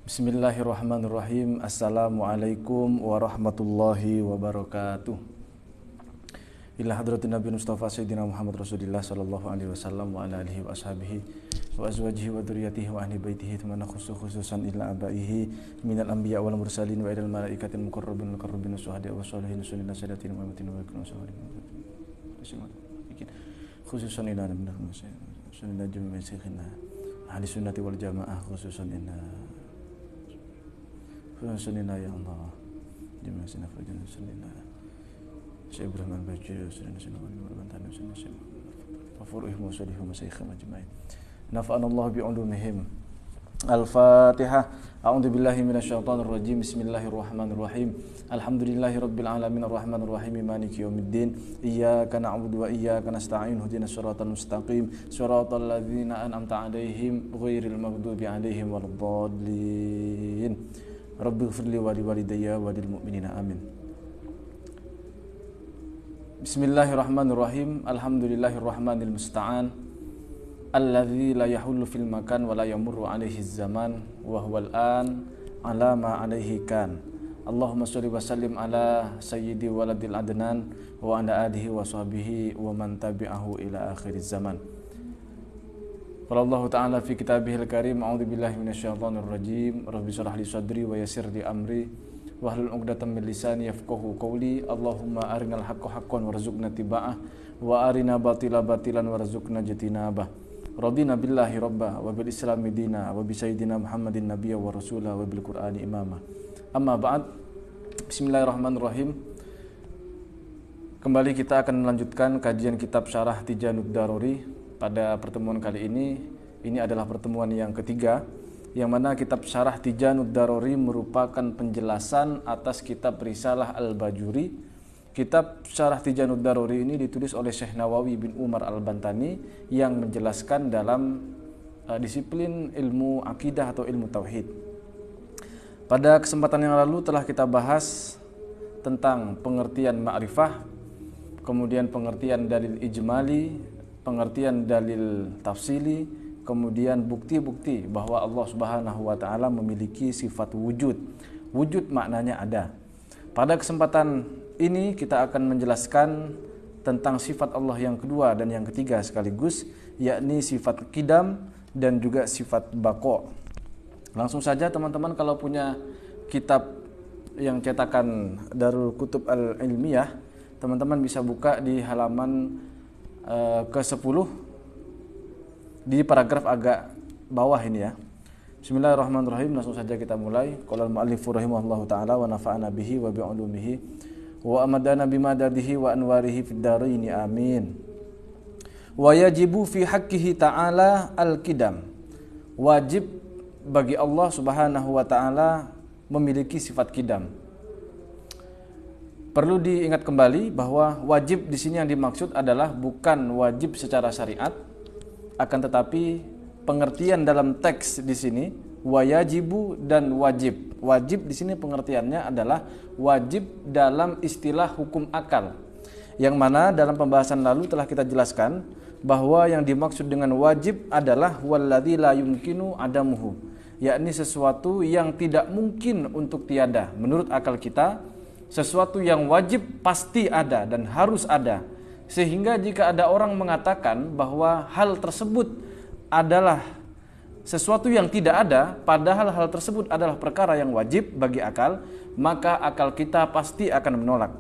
Bismillahirrahmanirrahim. Assalamualaikum warahmatullahi wabarakatuh. Ila hadratin Nabi Mustafa Sayyidina Muhammad Rasulullah sallallahu alaihi wasallam wa ala alihi wa ashabihi wa azwajihi wa dzurriyyatihi wa ahli baitihi thumma khususan ila abaihi minal anbiya wal mursalin wa ilal malaikatil muqarrabin wa syuhada wa sholihin sunnah sadatin wa amatin wa ikram khususan ila nabi sunnah jami'in syekhina ahli sunnati wal jamaah khususan Sunina ya Allah, jemaah sinafah jangan sunina. Syekh Ibrahim Al-Bajir, sunina Al-Bantani, sunina Syekh Fafuruhim wa salihum wa syaikh majma'in. Nafa'anallahu bi'ulumihim. Al-Fatihah. A'udzu billahi minasyaitonir rajim. Bismillahirrahmanirrahim. Alhamdulillahi rabbil alamin arrahmanir rahim maliki yaumiddin. Iyyaka na'budu wa iyyaka nasta'in. Ihdinas siratal mustaqim. Siratal ladzina an'amta 'alaihim ghairil maghdubi 'alaihim waladdallin. Rabbi ighfirli wa liwalidayya wa lil mu'minina amin. Bismillahirrahmanirrahim. Alhamdulillahirrahmanil musta'an. Alladzi la yahullu fil makan wa la yamurru alaihi zaman wa huwal an ala ma alaihi kan. Allahumma shalli wa sallim ala sayyidi waladil adnan wa ala alihi wa sahbihi wa man tabi'ahu ila akhiriz zaman. Qala Allah Ta'ala fi kitabihil karim, a'udzu billahi minasyaitonir rajim. Rabbi shrah li sadri wa yassir li amri wahlul 'uqdatam min lisani yafqahu qawli. Allahumma arinal haqqa haqqan warzuqna tiba'ah wa arina batila batilan warzuqna jitinabah. Radina billahi rabba wa bil islami dina wa bi sayyidina Muhammadin nabiyya wa rasula wa bil qur'ani imama. Amma ba'd. Bismillahirrahmanirrahim. Kembali kita akan melanjutkan kajian kitab Syarah Tijanud Daruri. Pada pertemuan kali ini adalah pertemuan yang ketiga, yang mana kitab Syarah Tijanud Daruri merupakan penjelasan atas kitab Risalah Al-Bajuri. Kitab Syarah Tijanud Daruri ini ditulis oleh Syekh Nawawi bin Umar Al-Bantani yang menjelaskan dalam disiplin ilmu akidah atau ilmu tauhid. Pada kesempatan yang lalu telah kita bahas tentang pengertian ma'rifah, kemudian pengertian dalil ijmali, pengertian dalil tafsili, kemudian bukti-bukti bahwa Allah Subhanahu wa taala memiliki sifat wujud. Wujud maknanya ada. Pada kesempatan ini kita akan menjelaskan tentang sifat Allah yang kedua dan yang ketiga sekaligus, yakni sifat qidam dan juga sifat baqa. Langsung saja teman-teman, kalau punya kitab yang cetakan Darul Kutub Al-Ilmiyah, teman-teman bisa buka di halaman ke-10 di paragraf agak bawah ini ya. Bismillahirrahmanirrahim. Langsung saja kita mulai. Qala al-mu'allif rahimahullahu taala wa nafa'ana bihi wa bi 'ulumihi wa amadana bimadadihi wa anwarihi fid dharain amin. Wa yajibu fi haqqihi ta'ala al-qidam. Wajib bagi Allah Subhanahu wa taala memiliki sifat qidam. Perlu diingat kembali bahwa wajib di sini yang dimaksud adalah bukan wajib secara syariat, akan tetapi pengertian dalam teks di sini wajibu dan wajib. Wajib di sini pengertiannya adalah wajib dalam istilah hukum akal. Yang mana dalam pembahasan lalu telah kita jelaskan bahwa yang dimaksud dengan wajib adalah walladzi la yumkinu adamuhu, yakni sesuatu yang tidak mungkin untuk tiada menurut akal kita. Sesuatu yang wajib pasti ada dan harus ada. Sehingga jika ada orang mengatakan bahwa hal tersebut adalah sesuatu yang tidak ada, padahal hal tersebut adalah perkara yang wajib bagi akal, maka akal kita pasti akan menolak.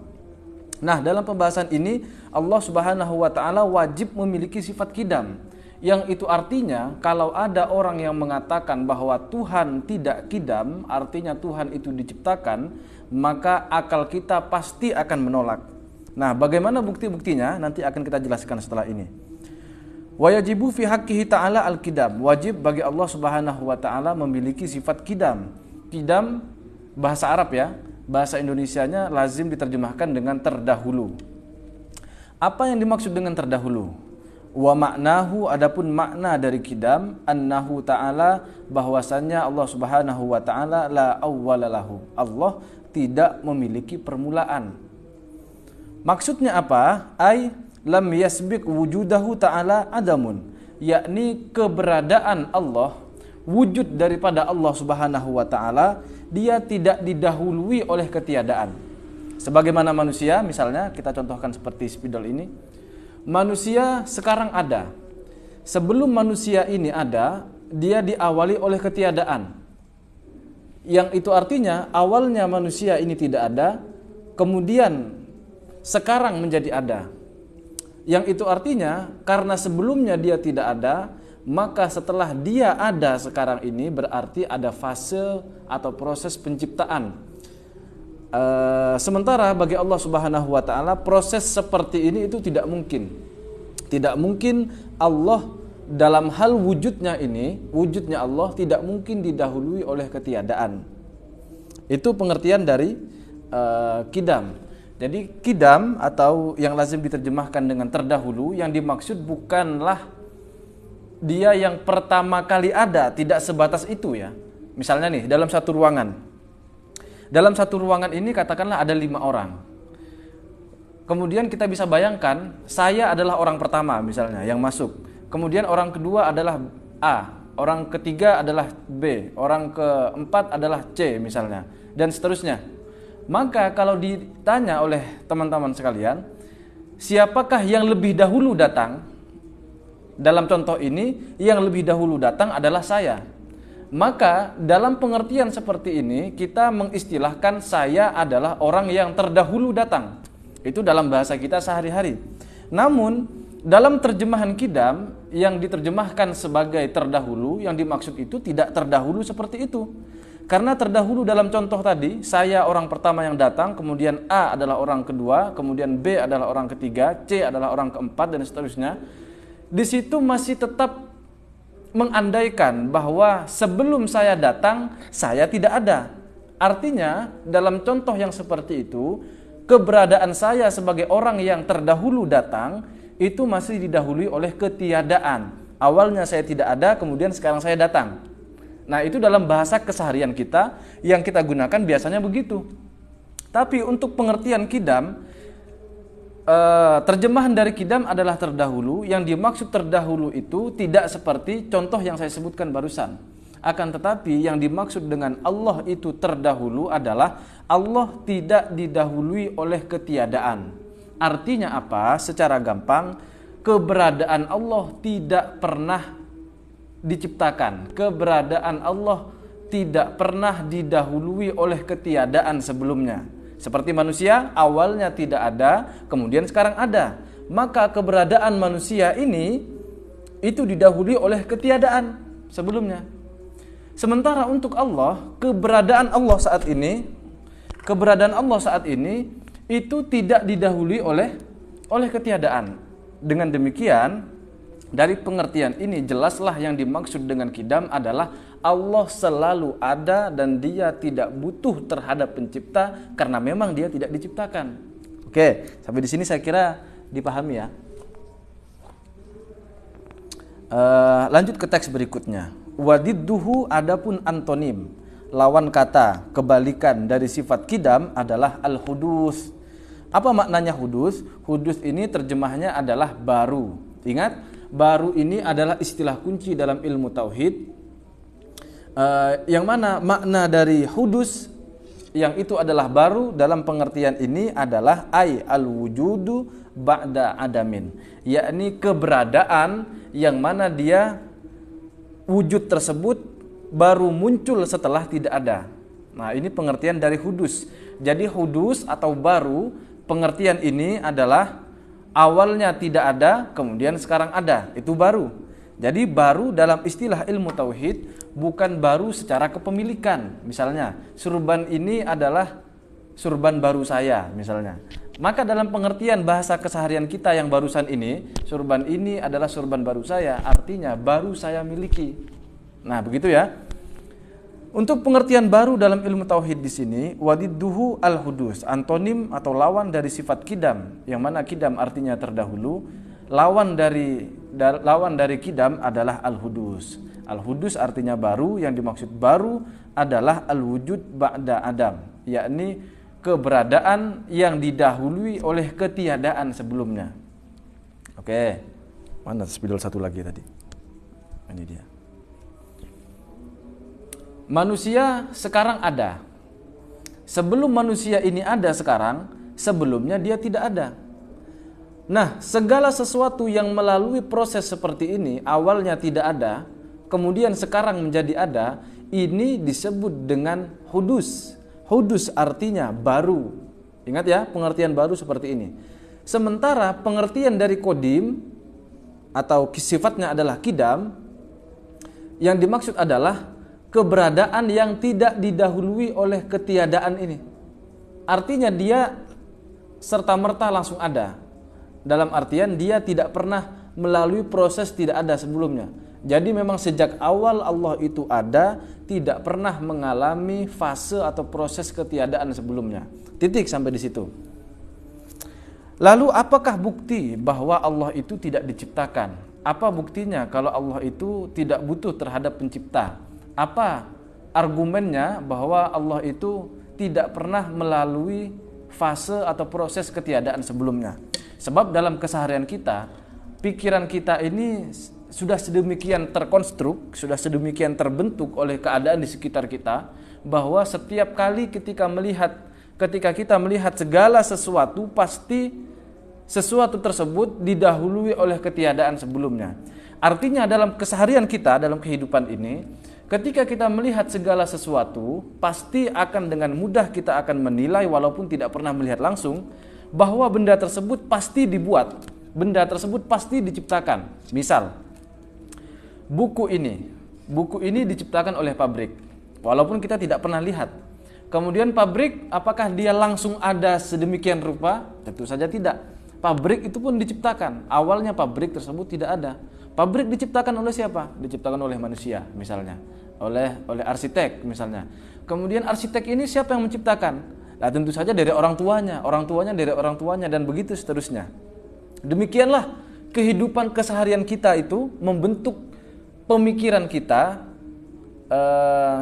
Nah, dalam pembahasan ini Allah Subhanahu wa taala wajib memiliki sifat qidam. Yang itu artinya kalau ada orang yang mengatakan bahwa Tuhan tidak qidam, artinya Tuhan itu diciptakan, maka akal kita pasti akan menolak. Nah, bagaimana bukti-buktinya nanti akan kita jelaskan setelah ini. Wa yajibu fi haqqihi ta'ala al-qidam. Wajib bagi Allah Subhanahu wa taala memiliki sifat qidam. Qidam bahasa Arab ya. Bahasa Indonesianya lazim diterjemahkan dengan terdahulu. Apa yang dimaksud dengan terdahulu? Wa maknahu, adapun makna dari qidam, annahu ta'ala, bahwasannya Allah Subhanahu wa taala la awwala lahu. Allah tidak memiliki permulaan. Maksudnya apa? Ai lam yasbiq wujudahu ta'ala adamun, yakni keberadaan Allah wujud daripada Allah Subhanahu wa taala, dia tidak didahului oleh ketiadaan. Sebagaimana manusia, misalnya kita contohkan seperti spidol ini. Manusia sekarang ada. Sebelum manusia ini ada, dia diawali oleh ketiadaan. Yang itu artinya awalnya manusia ini tidak ada, kemudian sekarang menjadi ada. Yang itu artinya karena sebelumnya dia tidak ada, maka setelah dia ada sekarang ini berarti ada fase atau proses penciptaan. Sementara bagi Allah Subhanahu wa taala proses seperti ini itu tidak mungkin. Tidak mungkin Allah dalam hal wujudnya ini, wujudnya Allah tidak mungkin didahului oleh ketiadaan. Itu pengertian dari qidam. Jadi qidam atau yang lazim diterjemahkan dengan terdahulu, yang dimaksud bukanlah dia yang pertama kali ada, tidak sebatas itu ya. Misalnya nih, dalam satu ruangan. Dalam satu ruangan ini katakanlah ada 5 orang. Kemudian kita bisa bayangkan, saya adalah orang pertama misalnya yang masuk. Kemudian orang kedua adalah A, orang ketiga adalah B, orang keempat adalah C misalnya, dan seterusnya. Maka kalau ditanya oleh teman-teman sekalian, siapakah yang lebih dahulu datang? Dalam contoh ini, yang lebih dahulu datang adalah saya. Maka dalam pengertian seperti ini, kita mengistilahkan saya adalah orang yang terdahulu datang. Itu dalam bahasa kita sehari-hari. Namun, dalam terjemahan qidam, yang diterjemahkan sebagai terdahulu, yang dimaksud itu tidak terdahulu seperti itu. Karena terdahulu dalam contoh tadi, saya orang pertama yang datang, kemudian A adalah orang kedua, kemudian B adalah orang ketiga, C adalah orang keempat, dan seterusnya. Di situ masih tetap mengandaikan bahwa sebelum saya datang, saya tidak ada. Artinya, dalam contoh yang seperti itu, keberadaan saya sebagai orang yang terdahulu datang, itu masih didahului oleh ketiadaan. Awalnya saya tidak ada, kemudian sekarang saya datang. Nah, itu dalam bahasa keseharian kita, yang kita gunakan biasanya begitu. Tapi untuk pengertian qidam, terjemahan dari qidam adalah terdahulu. Yang dimaksud terdahulu itu tidak seperti contoh yang saya sebutkan barusan. Akan tetapi yang dimaksud dengan Allah itu terdahulu adalah Allah tidak didahului oleh ketiadaan. Artinya apa? Secara gampang, keberadaan Allah tidak pernah diciptakan. Keberadaan Allah tidak pernah didahului oleh ketiadaan sebelumnya. Seperti manusia, awalnya tidak ada, kemudian sekarang ada. Maka keberadaan manusia ini itu didahului oleh ketiadaan sebelumnya. Sementara untuk Allah, keberadaan Allah saat ini itu tidak didahului oleh ketiadaan. Dengan demikian, dari pengertian ini jelaslah yang dimaksud dengan qidam adalah Allah selalu ada dan dia tidak butuh terhadap pencipta karena memang dia tidak diciptakan. Oke, sampai di sini saya kira dipahami ya. Lanjut ke teks berikutnya. Wadidduhu adapun antonim, lawan kata, kebalikan dari sifat qidam adalah al-hudus. Apa maknanya hudus? Hudus ini terjemahnya adalah baru. Ingat, baru ini adalah istilah kunci dalam ilmu tauhid. Yang mana makna dari hudus yang itu adalah baru dalam pengertian ini adalah al-wujudu ba'da adamin, yakni keberadaan yang mana dia wujud tersebut baru muncul setelah tidak ada. Nah, ini pengertian dari hudus. Jadi hudus atau baru, pengertian ini adalah awalnya tidak ada, kemudian sekarang ada. Itu baru. Jadi baru dalam istilah ilmu tauhid bukan baru secara kepemilikan. Misalnya, surban ini adalah surban baru saya misalnya. Maka dalam pengertian bahasa keseharian kita yang barusan ini, surban ini adalah surban baru saya, artinya baru saya miliki. Nah, begitu ya. Untuk pengertian baru dalam ilmu tauhid di sini, wadidduhu al-hudus, antonim atau lawan dari sifat qidam, yang mana qidam artinya terdahulu. Lawan dari qidam adalah al-hudus. Al-hudus artinya baru, yang dimaksud baru adalah al-wujud ba'da adam, yakni keberadaan yang didahului oleh ketiadaan sebelumnya. Oke. Mana spidol satu lagi tadi? Ini dia. Manusia sekarang ada. Sebelum manusia ini ada sekarang, sebelumnya dia tidak ada. Nah, segala sesuatu yang melalui proses seperti ini, awalnya tidak ada, kemudian sekarang menjadi ada, ini disebut dengan hudus. Hudus artinya baru. Ingat ya, pengertian baru seperti ini. Sementara pengertian dari kodim, atau sifatnya adalah kidam, yang dimaksud adalah keberadaan yang tidak didahului oleh ketiadaan ini. Artinya dia serta-merta langsung ada. Dalam artian dia tidak pernah melalui proses tidak ada sebelumnya. Jadi memang sejak awal Allah itu ada, tidak pernah mengalami fase atau proses ketiadaan sebelumnya. Titik sampai di situ. Lalu apakah bukti bahwa Allah itu tidak diciptakan? Apa buktinya kalau Allah itu tidak butuh terhadap pencipta? Apa argumennya bahwa Allah itu tidak pernah melalui fase atau proses ketiadaan sebelumnya? Sebab dalam keseharian kita, pikiran kita ini sudah sedemikian terkonstruk, sudah sedemikian terbentuk oleh keadaan di sekitar kita, bahwa setiap kali ketika kita melihat segala sesuatu, pasti sesuatu tersebut didahului oleh ketiadaan sebelumnya. Artinya dalam keseharian kita, dalam kehidupan ini, ketika kita melihat segala sesuatu, pasti akan dengan mudah kita akan menilai walaupun tidak pernah melihat langsung, bahwa benda tersebut pasti dibuat, benda tersebut pasti diciptakan. Misal, buku ini diciptakan oleh pabrik, walaupun kita tidak pernah lihat. Kemudian pabrik, apakah dia langsung ada sedemikian rupa? Tentu saja tidak. Pabrik itu pun diciptakan. Awalnya pabrik tersebut tidak ada. Pabrik diciptakan oleh siapa? Diciptakan oleh manusia, misalnya, oleh arsitek, misalnya. Kemudian arsitek ini siapa yang menciptakan? Nah, tentu saja dari orang tuanya dari orang tuanya, dan begitu seterusnya. Demikianlah kehidupan keseharian kita itu membentuk pemikiran kita,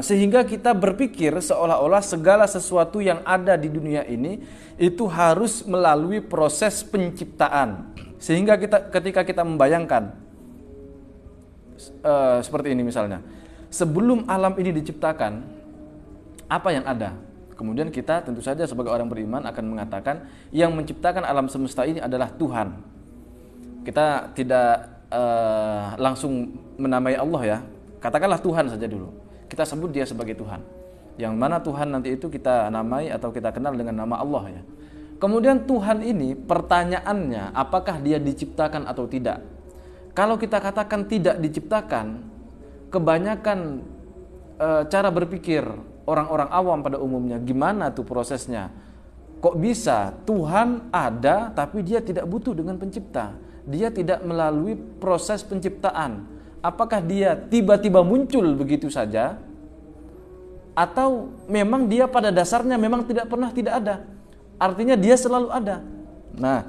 sehingga kita berpikir seolah-olah segala sesuatu yang ada di dunia ini itu harus melalui proses penciptaan. Sehingga ketika kita membayangkan seperti ini misalnya, sebelum alam ini diciptakan, apa yang ada? Kemudian kita tentu saja sebagai orang beriman akan mengatakan yang menciptakan alam semesta ini adalah Tuhan. Kita tidak langsung menamai Allah ya. Katakanlah Tuhan saja dulu. Kita sebut dia sebagai Tuhan. Yang mana Tuhan nanti itu kita namai atau kita kenal dengan nama Allah ya. Kemudian Tuhan ini pertanyaannya, apakah dia diciptakan atau tidak? Kalau kita katakan tidak diciptakan, kebanyakan cara berpikir orang-orang awam pada umumnya, gimana tuh prosesnya? Kok bisa Tuhan ada tapi dia tidak butuh dengan pencipta? Dia tidak melalui proses penciptaan. Apakah dia tiba-tiba muncul begitu saja? Atau memang dia pada dasarnya memang tidak pernah tidak ada? Artinya dia selalu ada. Nah,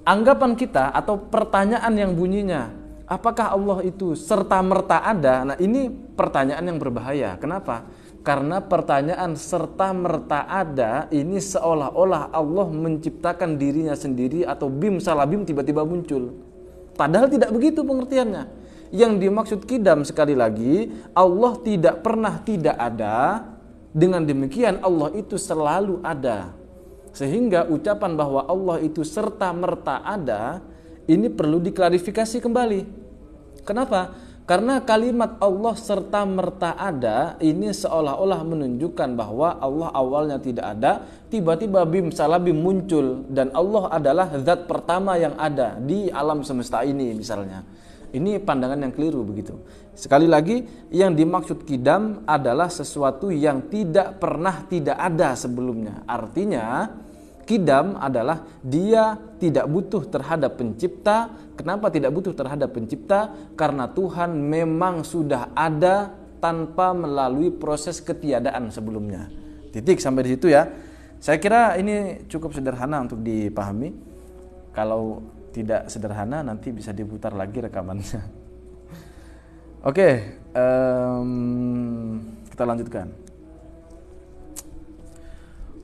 anggapan kita atau pertanyaan yang bunyinya, apakah Allah itu serta-merta ada? Nah, ini pertanyaan yang berbahaya. Kenapa? Karena pertanyaan serta-merta ada ini seolah-olah Allah menciptakan dirinya sendiri atau bim salah bim tiba-tiba muncul. Padahal tidak begitu pengertiannya. Yang dimaksud kidam sekali lagi, Allah tidak pernah tidak ada. Dengan demikian Allah itu selalu ada. Sehingga ucapan bahwa Allah itu serta-merta ada ini perlu diklarifikasi kembali. Kenapa? Karena kalimat Allah serta-merta ada ini seolah-olah menunjukkan bahwa Allah awalnya tidak ada, tiba-tiba bim salah bim muncul, dan Allah adalah zat pertama yang ada di alam semesta ini misalnya. Ini pandangan yang keliru begitu. Sekali lagi, yang dimaksud kidam adalah sesuatu yang tidak pernah tidak ada sebelumnya. Artinya kidam adalah dia tidak butuh terhadap pencipta. Kenapa tidak butuh terhadap pencipta? Karena Tuhan memang sudah ada tanpa melalui proses ketiadaan sebelumnya. Titik sampai di situ ya. Saya kira ini cukup sederhana untuk dipahami. Kalau tidak sederhana nanti bisa diputar lagi rekamannya. Oke, kita lanjutkan.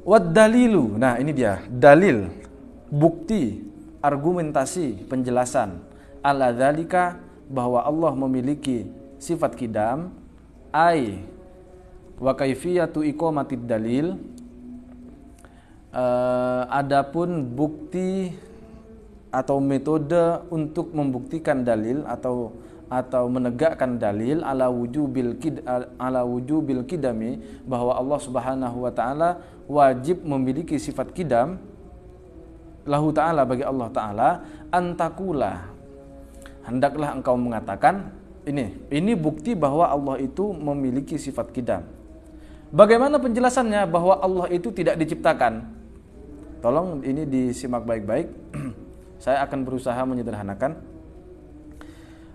Wad dalilu. Nah, ini dia dalil, bukti, argumentasi, penjelasan ala dzalika bahwa Allah memiliki sifat kidam, ai Wa kaifiyatu iqamatid dalil, adapun bukti atau metode untuk membuktikan dalil atau menegakkan dalil ala wujubil qidami, bahwa Allah Subhanahu wa taala wajib memiliki sifat qidam, lahu taala, bagi Allah taala, antakula, hendaklah engkau mengatakan, ini bukti bahwa Allah itu memiliki sifat qidam. Bagaimana penjelasannya bahwa Allah itu tidak diciptakan? Tolong ini disimak baik-baik. Saya akan berusaha menyederhanakan.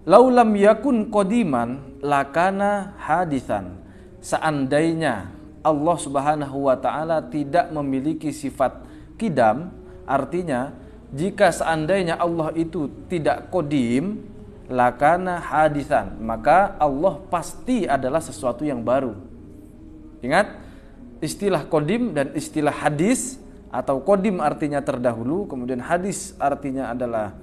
Laulam yakun qadiman lakana hadisan. Seandainya Allah Subhanahu wa taala tidak memiliki sifat qidam, artinya jika seandainya Allah itu tidak qadim, lakana hadisan, maka Allah pasti adalah sesuatu yang baru. Ingat, istilah qadim dan istilah hadis, atau qadim artinya terdahulu, kemudian hadis artinya adalah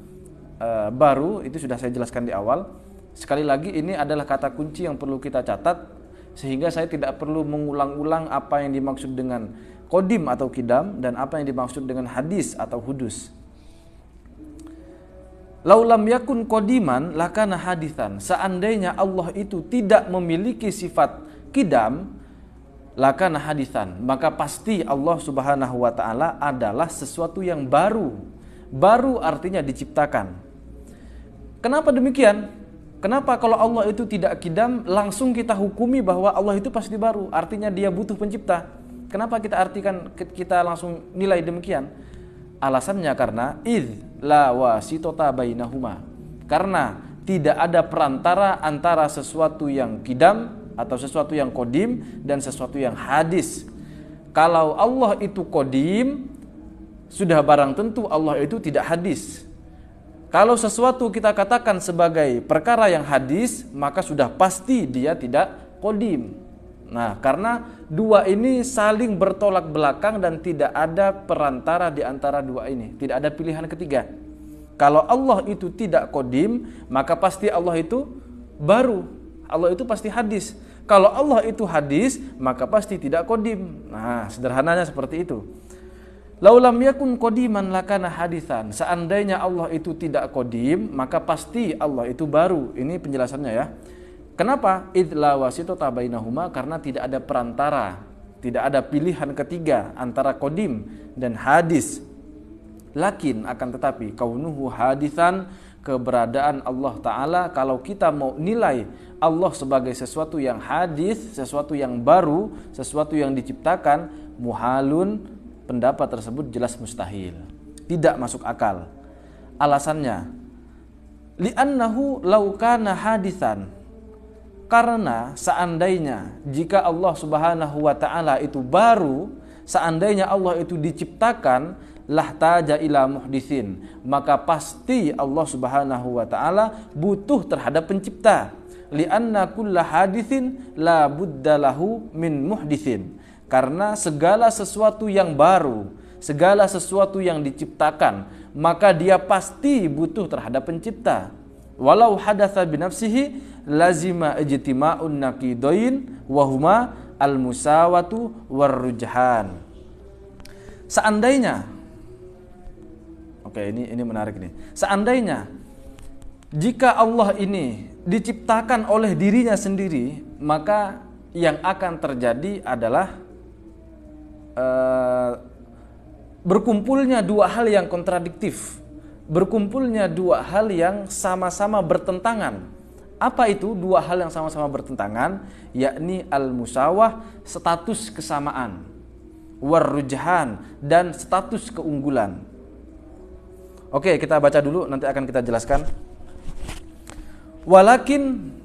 baru, itu sudah saya jelaskan di awal. Sekali lagi, ini adalah kata kunci yang perlu kita catat, sehingga saya tidak perlu mengulang-ulang apa yang dimaksud dengan qadim atau qidam dan apa yang dimaksud dengan hadis atau hudus. Laulam yakun qadiman lakana hadisan. Seandainya Allah itu tidak memiliki sifat qidam, lakana hadisan, maka pasti Allah Subhanahu wa taala adalah sesuatu yang baru. Baru artinya diciptakan. Kenapa demikian? Kenapa kalau Allah itu tidak qidam langsung kita hukumi bahwa Allah itu pasti baru? Artinya dia butuh pencipta. Kenapa kita langsung nilai demikian? Alasannya karena la wasitota bainahuma. Karena tidak ada perantara antara sesuatu yang qidam atau sesuatu yang qadim dan sesuatu yang hadis. Kalau Allah itu qadim, sudah barang tentu Allah itu tidak hadis. Kalau sesuatu kita katakan sebagai perkara yang hadis, maka sudah pasti dia tidak qadim. Nah, karena dua ini saling bertolak belakang dan tidak ada perantara di antara dua ini. Tidak ada pilihan ketiga. Kalau Allah itu tidak qadim, maka pasti Allah itu baru. Allah itu pasti hadis. Kalau Allah itu hadis, maka pasti tidak qadim. Nah, sederhananya seperti itu. Laulam yakun qadiman lakana hadisan. Seandainya Allah itu tidak qadim, maka pasti Allah itu baru. Ini penjelasannya ya. Kenapa? Idla wasitota bainahuma, karena tidak ada perantara, tidak ada pilihan ketiga antara qadim dan hadis. Lakin akan tetapi kaunuhu hadisan, keberadaan Allah Ta'ala, kalau kita mau nilai Allah sebagai sesuatu yang hadis, sesuatu yang baru, sesuatu yang diciptakan, muhalun, pendapat tersebut jelas mustahil, tidak masuk akal. Alasannya, li'annahu law kana hadisan, karena seandainya jika Allah Subhanahu wa taala itu baru, seandainya Allah itu diciptakan, lahtaja ila muhdisin, maka pasti Allah Subhanahu wa taala butuh terhadap pencipta. Li'anna kulla hadithin la budda lahu min muhdisin, karena segala sesuatu yang baru, segala sesuatu yang diciptakan, maka dia pasti butuh terhadap pencipta. Walau hadatsa binafsihi lazima ijtima'un naqidain wa huma al-musawatu warrujhan. Seandainya, oke, ini menarik nih. Seandainya jika Allah ini diciptakan oleh dirinya sendiri, maka yang akan terjadi adalah berkumpulnya dua hal yang kontradiktif, berkumpulnya dua hal yang sama-sama bertentangan. Apa itu dua hal yang sama-sama bertentangan? Yakni al-musawah, status kesamaan, warrujhan, dan status keunggulan. Oke, kita baca dulu, nanti akan kita jelaskan. Walakin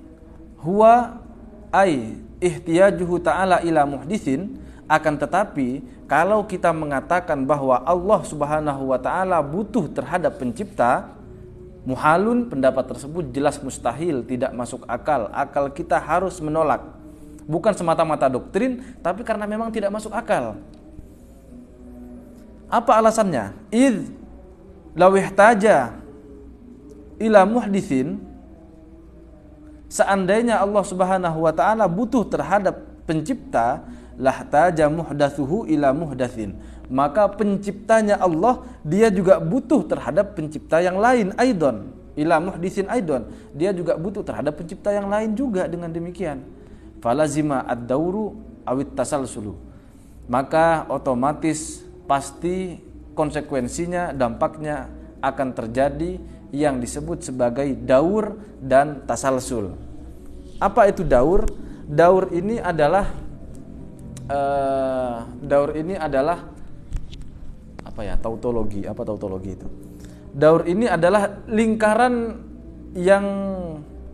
huwa ay ihtiyajuhu ta'ala ila muhdithin, akan tetapi kalau kita mengatakan bahwa Allah Subhanahu wa taala butuh terhadap pencipta, muhalun, pendapat tersebut jelas mustahil, tidak masuk akal. Akal kita harus menolak. Bukan semata-mata doktrin, tapi karena memang tidak masuk akal. Apa alasannya? Idz law ihtaja ila muhditsin, seandainya Allah Subhanahu wa taala butuh terhadap pencipta, lahtaja muhdatsuhu ila muhdatsin. Maka penciptanya Allah, dia juga butuh terhadap pencipta yang lain aidon, ila muhditsin aidon. Dia juga butuh terhadap pencipta yang lain juga dengan demikian. Falazima ad-dauru awit tasalsulu. Maka otomatis pasti konsekuensinya, dampaknya akan terjadi yang disebut sebagai daur dan tasalsul. Apa itu daur? Daur ini adalah apa ya? Tautologi. Apa tautologi itu? Daur ini adalah lingkaran yang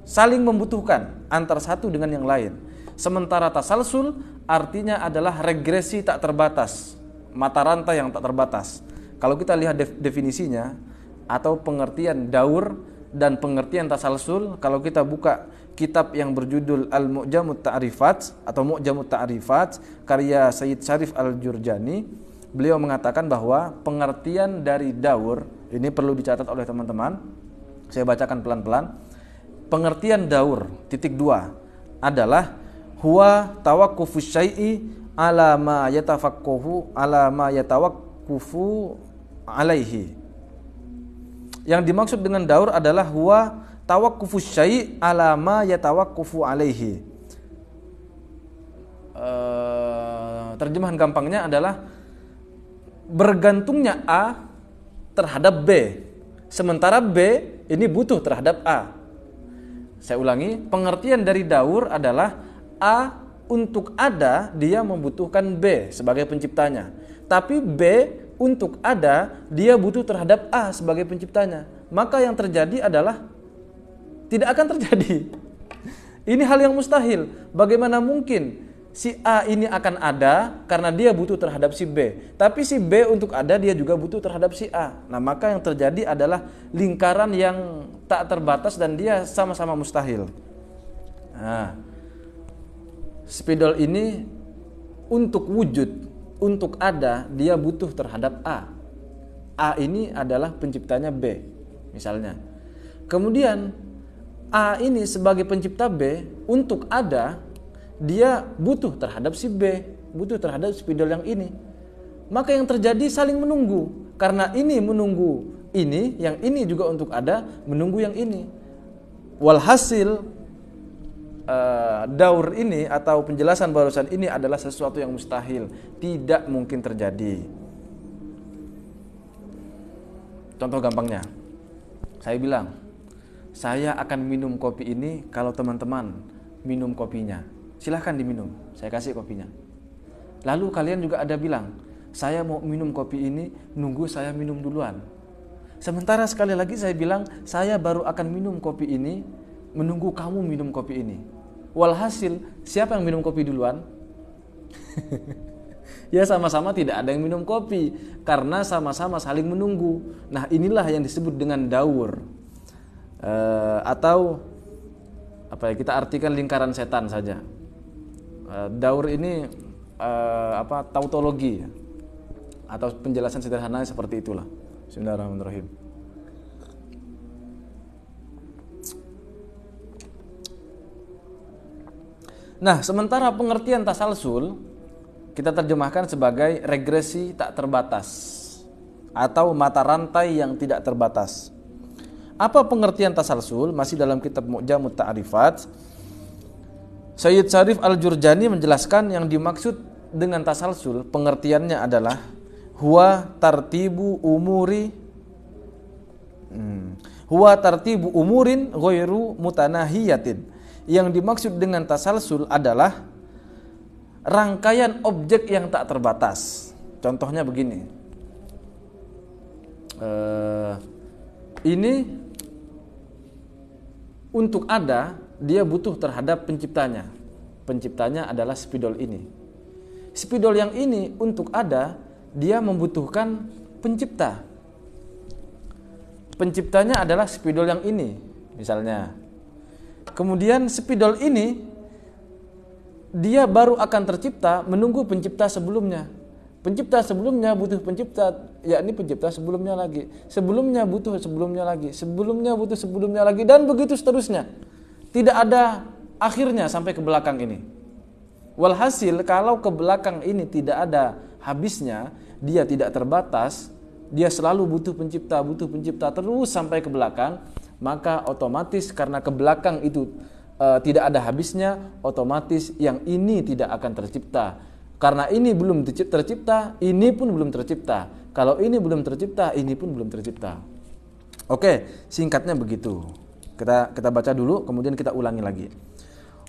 saling membutuhkan antara satu dengan yang lain. Sementara tasalsul artinya adalah regresi tak terbatas, mata rantai yang tak terbatas. Kalau kita lihat definisinya atau pengertian daur dan pengertian tasalsul, kalau kita buka kitab yang berjudul Al-Mu'jamut Ta'rifat atau Mu'jamut Ta'rifat karya Sayyid Syarif Al-Jurjani, beliau mengatakan bahwa pengertian dari daur, ini perlu dicatat oleh teman-teman, saya bacakan pelan-pelan. Pengertian daur titik 2 adalah huwa tawaqqufus syai'i ala ma yatafaqquhu ala ma yatawaqqufu alaihi. Yang dimaksud dengan daur adalah huwa tawaqqufus syai' ala ma yatawaqqufu alaihi. Terjemahan gampangnya adalah bergantungnya A terhadap B, sementara B ini butuh terhadap A. Saya ulangi, pengertian dari daur adalah A untuk ada dia membutuhkan B sebagai penciptanya, tapi B untuk ada dia butuh terhadap A sebagai penciptanya. Maka yang terjadi adalah tidak akan terjadi. Ini hal yang mustahil. Bagaimana mungkin si A ini akan ada karena dia butuh terhadap si B, tapi si B untuk ada dia juga butuh terhadap si A. Nah, maka yang terjadi adalah lingkaran yang tak terbatas dan dia sama-sama mustahil. Nah, spidol ini untuk wujud, untuk ada, dia butuh terhadap A. A ini adalah penciptanya B, misalnya. Kemudian A ini sebagai pencipta B, untuk ada, dia butuh terhadap si B, butuh terhadap spidol yang ini. Maka yang terjadi saling menunggu. Karena ini menunggu ini, yang ini juga untuk ada, menunggu yang ini. Walhasil, daur ini atau penjelasan barusan ini adalah sesuatu yang mustahil, tidak mungkin terjadi. Contoh gampangnya, saya bilang, saya akan minum kopi ini kalau teman-teman minum kopinya. Silahkan diminum, saya kasih kopinya. Lalu kalian juga ada bilang, saya mau minum kopi ini, nunggu saya minum duluan. Sementara sekali lagi saya bilang, saya baru akan minum kopi ini, menunggu kamu minum kopi ini. Walhasil, siapa yang minum kopi duluan? Ya sama-sama tidak ada yang minum kopi, karena sama-sama saling menunggu. Nah, inilah yang disebut dengan daur. Atau apa ya, kita artikan lingkaran setan saja. Daur ini tautologi atau penjelasan sederhananya seperti itulah. Bismillahirrahmanirrahim. Nah, sementara pengertian tasalsul kita terjemahkan sebagai regresi tak terbatas atau mata rantai yang tidak terbatas. Apa pengertian tasalsul? Masih dalam kitab Mu'jamut Ta'rifat, Sayyid Syarif Al-Jurjani menjelaskan yang dimaksud dengan tasalsul, pengertiannya adalah huwa tartibu umurin ghairu mutanahiyatin. Yang dimaksud dengan tasalsul adalah rangkaian objek yang tak terbatas. Contohnya begini, ini untuk ada, dia butuh terhadap penciptanya. Penciptanya adalah spidol ini. Spidol yang ini untuk ada, dia membutuhkan pencipta. Penciptanya adalah spidol yang ini, misalnya. Kemudian spidol ini, dia baru akan tercipta menunggu pencipta sebelumnya. Pencipta sebelumnya butuh pencipta, yakni pencipta sebelumnya lagi. Sebelumnya butuh sebelumnya lagi. Sebelumnya butuh sebelumnya lagi. Dan begitu seterusnya. Tidak ada akhirnya sampai ke belakang ini. Walhasil kalau ke belakang ini tidak ada habisnya, dia tidak terbatas, dia selalu butuh pencipta terus sampai ke belakang, maka otomatis karena ke belakang itu tidak ada habisnya, otomatis yang ini tidak akan tercipta. Karena ini belum tercipta, ini pun belum tercipta. Kalau ini belum tercipta, ini pun belum tercipta. Oke, singkatnya begitu. Kita baca dulu, kemudian kita ulangi lagi.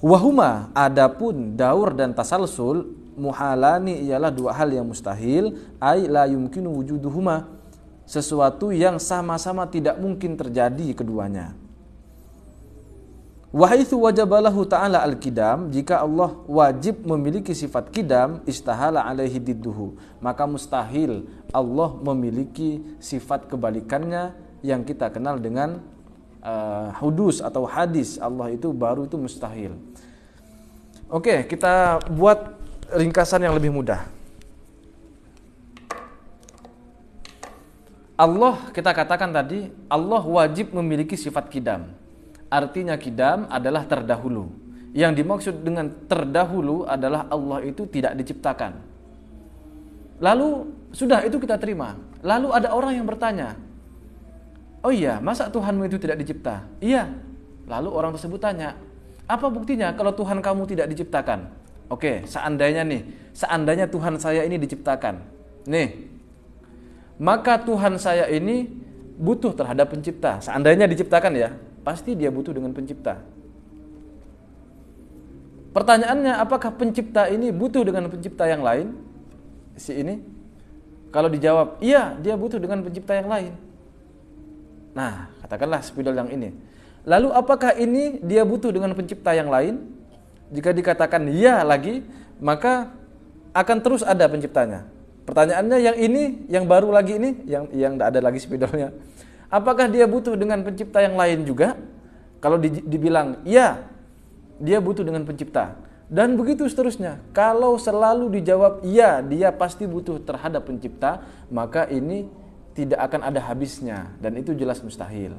Wahuma, adapun daur dan tasalsul, muhalani ialah dua hal yang mustahil, ay la yumkinu wujuduhuma, sesuatu yang sama-sama tidak mungkin terjadi keduanya. Wahaitsu wajabalahu ta'ala al-qidam, jika Allah wajib memiliki sifat qidam, istahala alaihi didduhu, maka mustahil Allah memiliki sifat kebalikannya yang kita kenal dengan hudus atau hadis. Allah itu baru, itu mustahil. Oke, kita buat ringkasan yang lebih mudah. Allah, kita katakan tadi, Allah wajib memiliki sifat qidam. Artinya qidam adalah terdahulu. Yang dimaksud dengan terdahulu adalah Allah itu tidak diciptakan. Lalu sudah itu kita terima. Lalu ada orang yang bertanya, oh iya, masa Tuhanmu itu tidak dicipta? Iya. Lalu orang tersebut tanya, apa buktinya kalau Tuhan kamu tidak diciptakan? Oke, seandainya Tuhan saya ini diciptakan. Maka Tuhan saya ini butuh terhadap pencipta. Seandainya diciptakan ya, pasti dia butuh dengan pencipta. Pertanyaannya, apakah pencipta ini butuh dengan pencipta yang lain? Si ini, kalau dijawab, iya, dia butuh dengan pencipta yang lain. Nah, katakanlah spidol yang ini. Lalu apakah ini dia butuh dengan pencipta yang lain? Jika dikatakan iya lagi, maka akan terus ada penciptanya. Pertanyaannya yang ini, yang baru lagi ini, yang tidak ada lagi spidolnya, apakah dia butuh dengan pencipta yang lain juga? Kalau dibilang iya, dia butuh dengan pencipta. Dan begitu seterusnya. Kalau selalu dijawab iya, dia pasti butuh terhadap pencipta, maka ini tidak akan ada habisnya, dan itu jelas mustahil.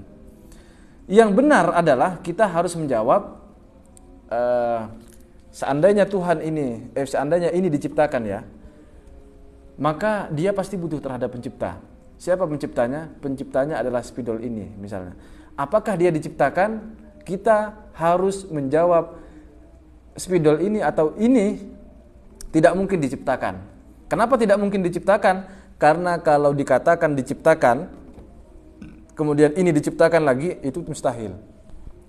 Yang benar adalah kita harus menjawab seandainya ini diciptakan ya, maka dia pasti butuh terhadap pencipta. Siapa penciptanya? Penciptanya adalah spidol ini misalnya. Apakah dia diciptakan? Kita harus menjawab spidol ini atau ini tidak mungkin diciptakan. Kenapa tidak mungkin diciptakan? Karena kalau dikatakan diciptakan, kemudian ini diciptakan lagi, itu mustahil.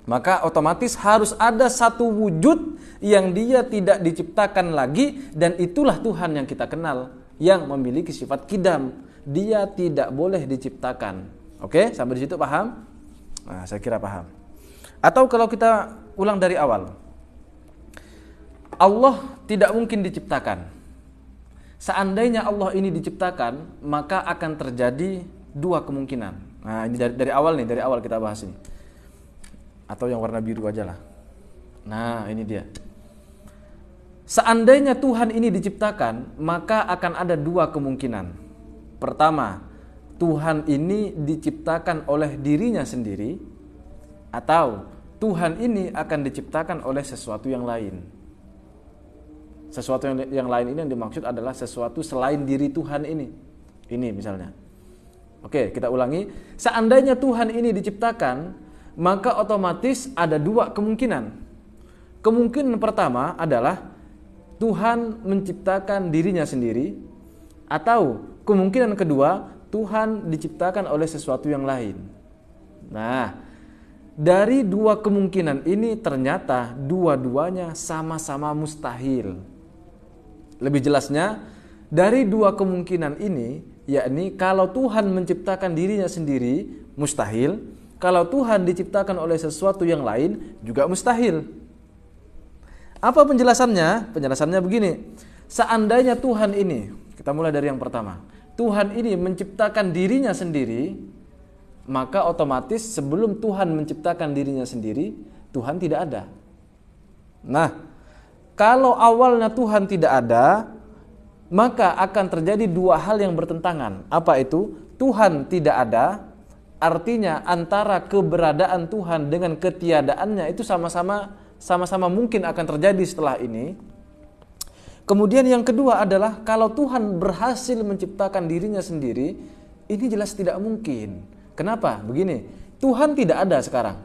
Maka otomatis harus ada satu wujud yang dia tidak diciptakan lagi, dan itulah Tuhan yang kita kenal, yang memiliki sifat qidam. Dia tidak boleh diciptakan. Oke, sampai di situ paham? Nah, saya kira paham. Atau kalau kita ulang dari awal, Allah tidak mungkin diciptakan. Seandainya Allah ini diciptakan, maka akan terjadi dua kemungkinan. Nah, ini dari awal kita bahas ini. Atau yang warna biru aja lah. Nah, ini dia. Seandainya Tuhan ini diciptakan, maka akan ada dua kemungkinan. Pertama, Tuhan ini diciptakan oleh dirinya sendiri, atau Tuhan ini akan diciptakan oleh sesuatu yang lain. Sesuatu yang lain ini yang dimaksud adalah sesuatu selain diri Tuhan ini. Ini misalnya. Oke, kita ulangi. Seandainya Tuhan ini diciptakan, maka otomatis ada dua kemungkinan. Kemungkinan pertama adalah Tuhan menciptakan dirinya sendiri, atau kemungkinan kedua, Tuhan diciptakan oleh sesuatu yang lain. Nah, dari dua kemungkinan ini ternyata dua-duanya sama-sama mustahil. Lebih jelasnya, dari dua kemungkinan ini, yakni kalau Tuhan menciptakan dirinya sendiri, mustahil. Kalau Tuhan diciptakan oleh sesuatu yang lain, juga mustahil. Apa penjelasannya? Penjelasannya begini. Seandainya Tuhan ini, kita mulai dari yang pertama, Tuhan ini menciptakan dirinya sendiri, maka otomatis sebelum Tuhan menciptakan dirinya sendiri, Tuhan tidak ada. Nah, kalau awalnya Tuhan tidak ada, maka akan terjadi dua hal yang bertentangan. Apa itu? Tuhan tidak ada, artinya antara keberadaan Tuhan dengan ketiadaannya itu sama-sama mungkin akan terjadi setelah ini. Kemudian yang kedua adalah kalau Tuhan berhasil menciptakan dirinya sendiri, ini jelas tidak mungkin. Kenapa? Begini, Tuhan tidak ada sekarang.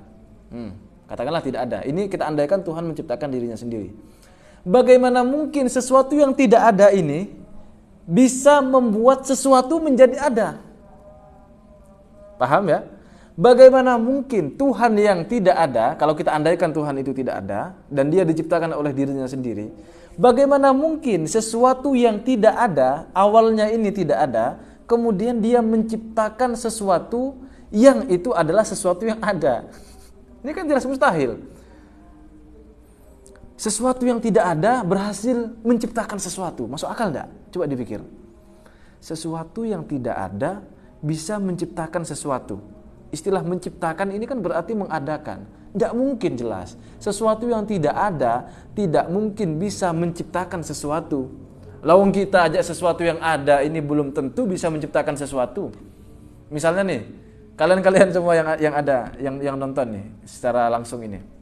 Katakanlah tidak ada. Ini kita andaikan Tuhan menciptakan dirinya sendiri. Bagaimana mungkin sesuatu yang tidak ada ini bisa membuat sesuatu menjadi ada? Paham ya? Bagaimana mungkin Tuhan yang tidak ada, kalau kita andaikan Tuhan itu tidak ada dan dia diciptakan oleh dirinya sendiri, bagaimana mungkin sesuatu yang tidak ada, awalnya ini tidak ada, kemudian dia menciptakan sesuatu yang itu adalah sesuatu yang ada? Ini kan jelas mustahil. Sesuatu yang tidak ada berhasil menciptakan sesuatu. Masuk akal enggak? Coba dipikir. Sesuatu yang tidak ada bisa menciptakan sesuatu. Istilah menciptakan ini kan berarti mengadakan. Tidak mungkin jelas. Sesuatu yang tidak ada tidak mungkin bisa menciptakan sesuatu. Lawang kita ajak sesuatu yang ada ini belum tentu bisa menciptakan sesuatu. Misalnya nih, kalian semua yang ada, yang nonton nih secara langsung ini.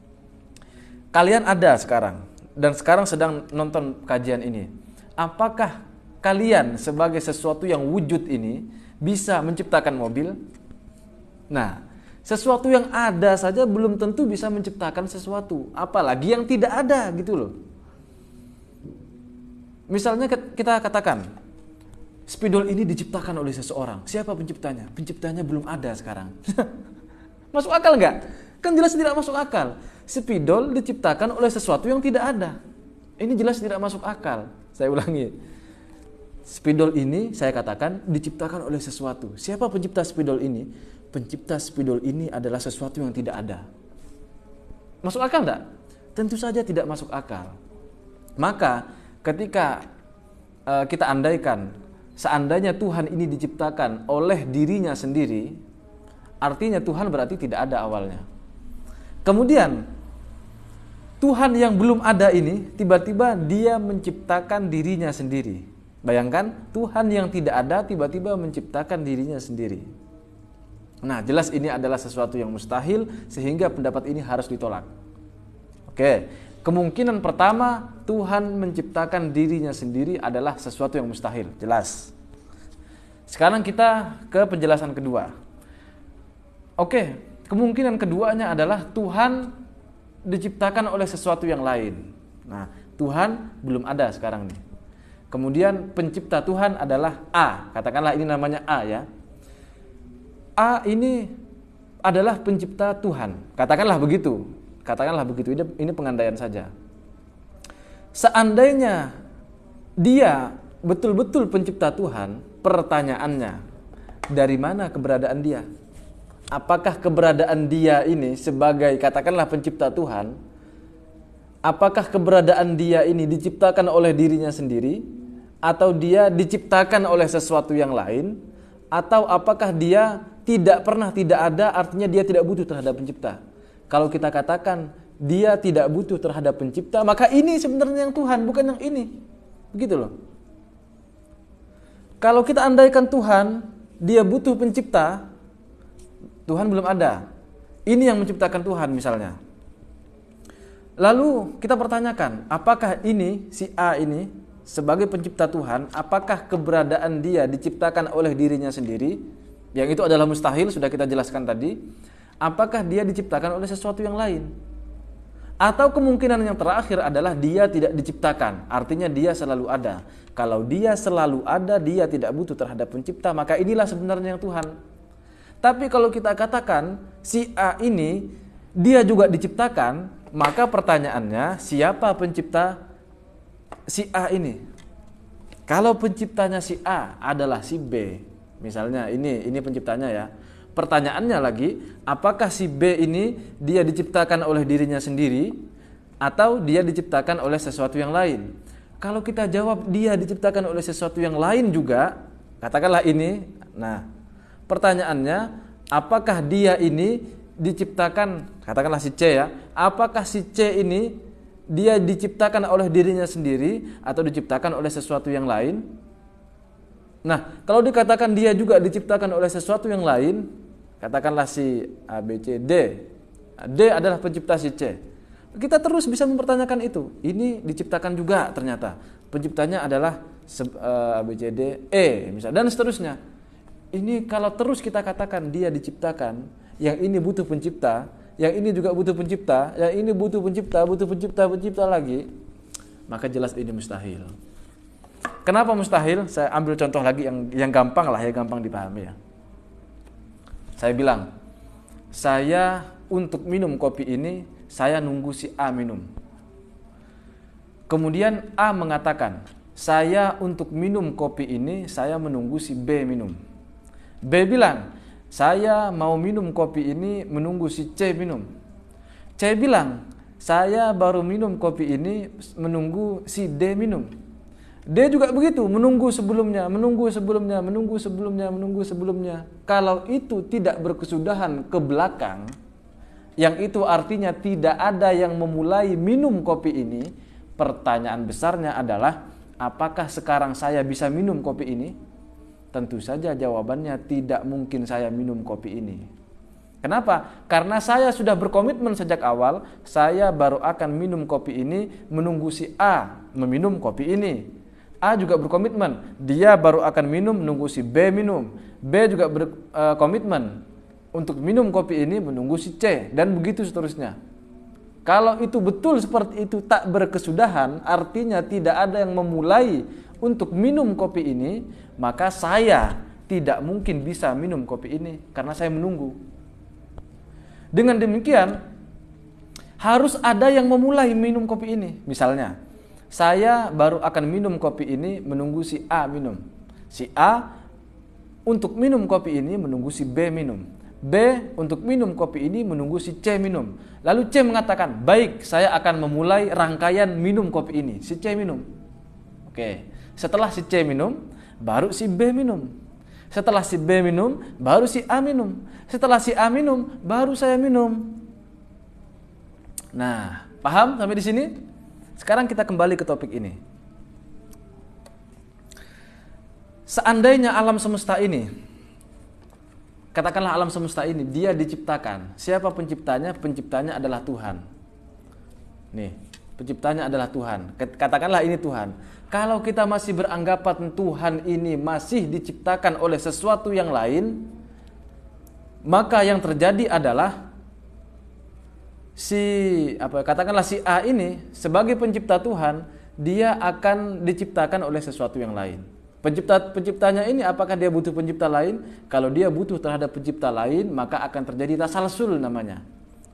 Kalian ada sekarang dan sekarang sedang nonton kajian ini. Apakah kalian sebagai sesuatu yang wujud ini bisa menciptakan mobil? Nah, sesuatu yang ada saja belum tentu bisa menciptakan sesuatu, apalagi yang tidak ada gitu loh. Misalnya kita katakan spidol ini diciptakan oleh seseorang. Siapa penciptanya? Penciptanya belum ada sekarang. Masuk akal nggak? Kan jelas tidak masuk akal. Spidol diciptakan oleh sesuatu yang tidak ada. Ini jelas tidak masuk akal. Saya ulangi. Spidol ini saya katakan diciptakan oleh sesuatu. Siapa pencipta spidol ini? Pencipta spidol ini adalah sesuatu yang tidak ada. Masuk akal enggak? Tentu saja tidak masuk akal. Maka ketika kita andaikan seandainya Tuhan ini diciptakan oleh dirinya sendiri, artinya Tuhan berarti tidak ada awalnya. Kemudian Tuhan yang belum ada ini tiba-tiba dia menciptakan dirinya sendiri. Bayangkan Tuhan yang tidak ada tiba-tiba menciptakan dirinya sendiri. Nah, jelas ini adalah sesuatu yang mustahil sehingga pendapat ini harus ditolak. Oke, kemungkinan pertama Tuhan menciptakan dirinya sendiri adalah sesuatu yang mustahil, jelas. Sekarang kita ke penjelasan kedua. Oke, kemungkinan keduanya adalah Tuhan diciptakan oleh sesuatu yang lain. Nah, Tuhan belum ada sekarang nih. Kemudian pencipta Tuhan adalah A, katakanlah ini namanya A ya. A ini adalah pencipta Tuhan. Katakanlah begitu. Ini pengandaian saja. Seandainya dia betul-betul pencipta Tuhan, pertanyaannya, dari mana keberadaan dia? Apakah keberadaan dia ini sebagai katakanlah pencipta Tuhan, apakah keberadaan dia ini diciptakan oleh dirinya sendiri, atau dia diciptakan oleh sesuatu yang lain, atau apakah dia tidak pernah tidak ada, artinya dia tidak butuh terhadap pencipta. Kalau kita katakan dia tidak butuh terhadap pencipta, maka ini sebenarnya yang Tuhan, bukan yang ini. Begitu loh. Kalau kita andaikan Tuhan, dia butuh pencipta, Tuhan belum ada. Ini yang menciptakan Tuhan misalnya. Lalu kita pertanyakan, apakah ini, si A ini, sebagai pencipta Tuhan, apakah keberadaan dia diciptakan oleh dirinya sendiri? Yang itu adalah mustahil, sudah kita jelaskan tadi. Apakah dia diciptakan oleh sesuatu yang lain? Atau kemungkinan yang terakhir adalah dia tidak diciptakan, artinya dia selalu ada. Kalau dia selalu ada, dia tidak butuh terhadap pencipta, maka inilah sebenarnya yang Tuhan. Tapi kalau kita katakan si A ini dia juga diciptakan, maka pertanyaannya siapa pencipta si A ini? Kalau penciptanya si A adalah si B, misalnya ini penciptanya ya. Pertanyaannya lagi, apakah si B ini dia diciptakan oleh dirinya sendiri atau dia diciptakan oleh sesuatu yang lain? Kalau kita jawab dia diciptakan oleh sesuatu yang lain juga, katakanlah ini. Nah, pertanyaannya, apakah dia ini diciptakan, katakanlah si C ya, apakah si C ini dia diciptakan oleh dirinya sendiri atau diciptakan oleh sesuatu yang lain? Nah, kalau dikatakan dia juga diciptakan oleh sesuatu yang lain, katakanlah si A, B, C, D. D adalah pencipta si C. Kita terus bisa mempertanyakan itu. Ini diciptakan juga ternyata. penciptanya adalah A, B, C, D, E misalnya, dan seterusnya. Ini kalau terus kita katakan dia diciptakan, yang ini butuh pencipta, yang ini juga butuh pencipta, yang ini butuh pencipta lagi, maka jelas ini mustahil. Kenapa mustahil? Saya ambil contoh lagi yang gampang lah, ya gampang dipahami ya. Saya bilang, saya untuk minum kopi ini, saya nunggu si A minum. Kemudian A mengatakan, saya untuk minum kopi ini, saya menunggu si B minum. B bilang, saya mau minum kopi ini, menunggu si C minum. C bilang, saya baru minum kopi ini, menunggu si D minum. D juga begitu, menunggu sebelumnya. Kalau itu tidak berkesudahan ke belakang, yang itu artinya tidak ada yang memulai minum kopi ini, pertanyaan besarnya adalah, apakah sekarang saya bisa minum kopi ini? Tentu saja jawabannya tidak mungkin saya minum kopi ini. Kenapa? Karena saya sudah berkomitmen sejak awal, saya baru akan minum kopi ini, menunggu si A meminum kopi ini. A juga berkomitmen, dia baru akan minum, menunggu si B minum. B juga berkomitmen untuk minum kopi ini, menunggu si C, dan begitu seterusnya. Kalau itu betul seperti itu, tak berkesudahan, artinya tidak ada yang memulai untuk minum kopi ini, maka saya tidak mungkin bisa minum kopi ini karena saya menunggu. Dengan demikian, harus ada yang memulai minum kopi ini. Misalnya, saya baru akan minum kopi ini, menunggu si A minum. Si A untuk minum kopi ini, menunggu si B minum. B untuk minum kopi ini, menunggu si C minum. Lalu C mengatakan, baik, saya akan memulai rangkaian minum kopi ini. Si C minum. Oke, setelah si C minum, baru si B minum. Setelah si B minum, baru si A minum. Setelah si A minum, baru saya minum. Nah, paham sampai di sini? Sekarang kita kembali ke topik ini. Seandainya alam semesta ini, katakanlah alam semesta ini, dia diciptakan. Siapa penciptanya? Penciptanya adalah Tuhan. Nih, penciptanya adalah Tuhan. Katakanlah ini Tuhan. Kalau kita masih beranggapan Tuhan ini masih diciptakan oleh sesuatu yang lain, maka yang terjadi adalah katakanlah si A ini sebagai pencipta Tuhan, dia akan diciptakan oleh sesuatu yang lain. Penciptanya ini apakah dia butuh pencipta lain? Kalau dia butuh terhadap pencipta lain, maka akan terjadi tasalsul namanya.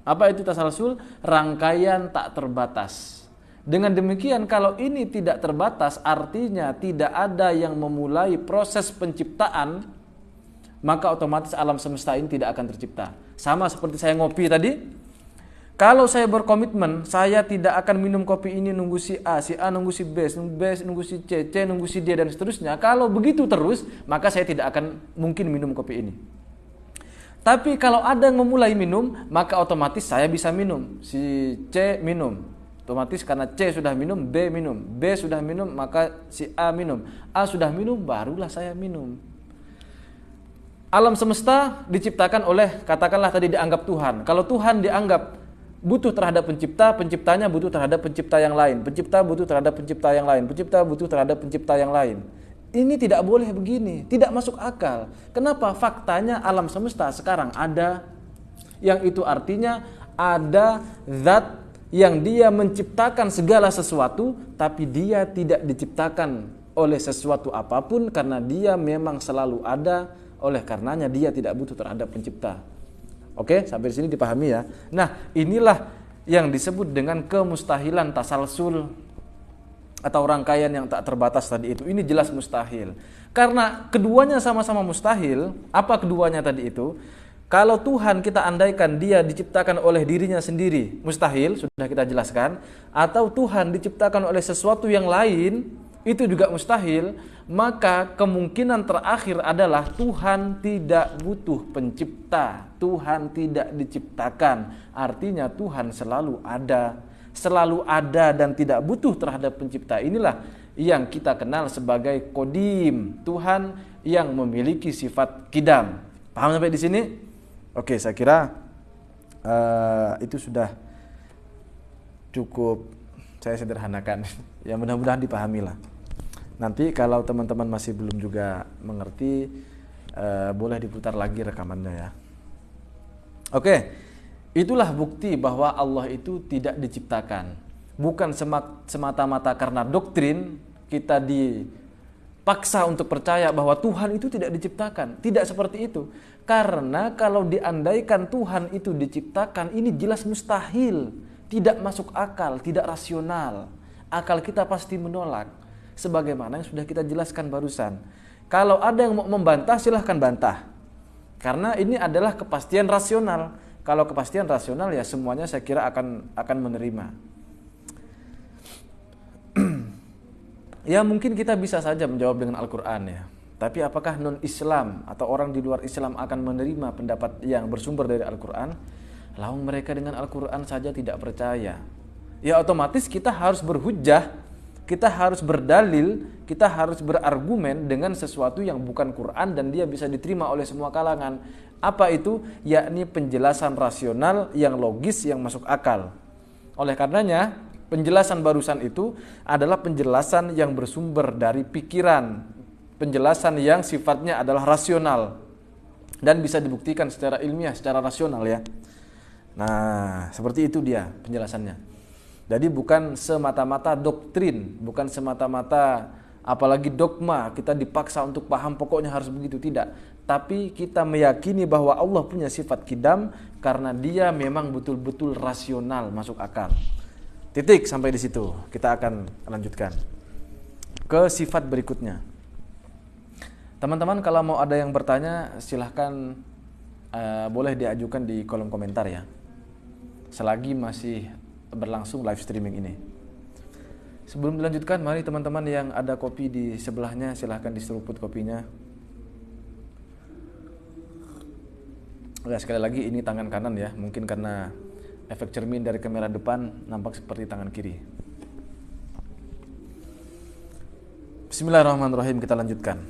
Apa itu tasalsul? Rangkaian tak terbatas. Dengan demikian, kalau ini tidak terbatas, artinya tidak ada yang memulai proses penciptaan, maka otomatis alam semesta ini tidak akan tercipta. Sama seperti saya ngopi tadi. Kalau saya berkomitmen, saya tidak akan minum kopi ini nunggu si A nunggu si B nunggu si C nunggu si D dan seterusnya. Kalau begitu terus, maka saya tidak akan mungkin minum kopi ini. Tapi kalau ada yang memulai minum, maka otomatis saya bisa minum. Si C minum, otomatis karena C sudah minum, B minum, B sudah minum, maka si A minum. A sudah minum, barulah saya minum. Alam semesta diciptakan oleh, katakanlah tadi dianggap Tuhan. Kalau Tuhan dianggap butuh terhadap pencipta, penciptanya butuh terhadap pencipta yang lain, pencipta butuh terhadap pencipta yang lain, pencipta butuh terhadap pencipta yang lain. Ini tidak boleh begini, tidak masuk akal. Kenapa? Faktanya alam semesta sekarang ada, yang itu artinya ada zat yang dia menciptakan segala sesuatu, tapi dia tidak diciptakan oleh sesuatu apapun karena dia memang selalu ada, oleh karenanya dia tidak butuh terhadap pencipta. Oke, sampai di sini dipahami ya. Nah, inilah yang disebut dengan kemustahilan tasalsul atau rangkaian yang tak terbatas tadi itu. Ini jelas mustahil. Karena keduanya sama-sama mustahil. Apa keduanya tadi itu? Kalau Tuhan kita andaikan dia diciptakan oleh dirinya sendiri, mustahil, sudah kita jelaskan. Atau Tuhan diciptakan oleh sesuatu yang lain, itu juga mustahil. Maka kemungkinan terakhir adalah Tuhan tidak butuh pencipta, Tuhan tidak diciptakan. Artinya Tuhan selalu ada dan tidak butuh terhadap pencipta. Inilah yang kita kenal sebagai Qadim, Tuhan yang memiliki sifat Qidam. Paham sampai di sini? Oke, saya kira itu sudah cukup Saya sederhanakan. Ya mudah-mudahan dipahamilah. Nanti kalau teman-teman masih belum juga mengerti, boleh diputar lagi rekamannya ya. Oke, itulah bukti bahwa Allah itu tidak diciptakan. Bukan semata-mata karena doktrin kita dipaksa untuk percaya bahwa Tuhan itu tidak diciptakan. Tidak seperti itu. Karena kalau diandaikan Tuhan itu diciptakan, ini jelas mustahil. Tidak masuk akal, tidak rasional. Akal kita pasti menolak. Sebagaimana yang sudah kita jelaskan barusan. Kalau ada yang mau membantah, silahkan bantah. Karena ini adalah kepastian rasional. Kalau kepastian rasional ya semuanya saya kira akan menerima. Ya mungkin kita bisa saja menjawab dengan Al-Quran ya. Tapi apakah non-Islam atau orang di luar Islam akan menerima pendapat yang bersumber dari Al-Quran? Lalu mereka dengan Al-Quran saja tidak percaya. Ya otomatis kita harus berhujjah, kita harus berdalil, kita harus berargumen dengan sesuatu yang bukan Quran dan dia bisa diterima oleh semua kalangan. Apa itu? Yakni penjelasan rasional yang logis, yang masuk akal. Oleh karenanya, penjelasan barusan itu adalah penjelasan yang bersumber dari pikiran, penjelasan yang sifatnya adalah rasional dan bisa dibuktikan secara ilmiah, secara rasional ya. Nah, seperti itu dia penjelasannya. Jadi bukan semata-mata doktrin, bukan semata-mata apalagi dogma, kita dipaksa untuk paham pokoknya harus begitu, tidak. Tapi kita meyakini bahwa Allah punya sifat qidam karena dia memang betul-betul rasional, masuk akal. Titik sampai di situ. Kita akan lanjutkan ke sifat berikutnya. Teman-teman kalau mau ada yang bertanya silahkan boleh diajukan di kolom komentar ya. Selagi masih berlangsung live streaming ini. Sebelum dilanjutkan, mari teman-teman yang ada kopi di sebelahnya silahkan diseruput kopinya. Ya, sekali lagi ini tangan kanan ya, mungkin karena efek cermin dari kamera depan nampak seperti tangan kiri. Bismillahirrahmanirrahim, kita lanjutkan.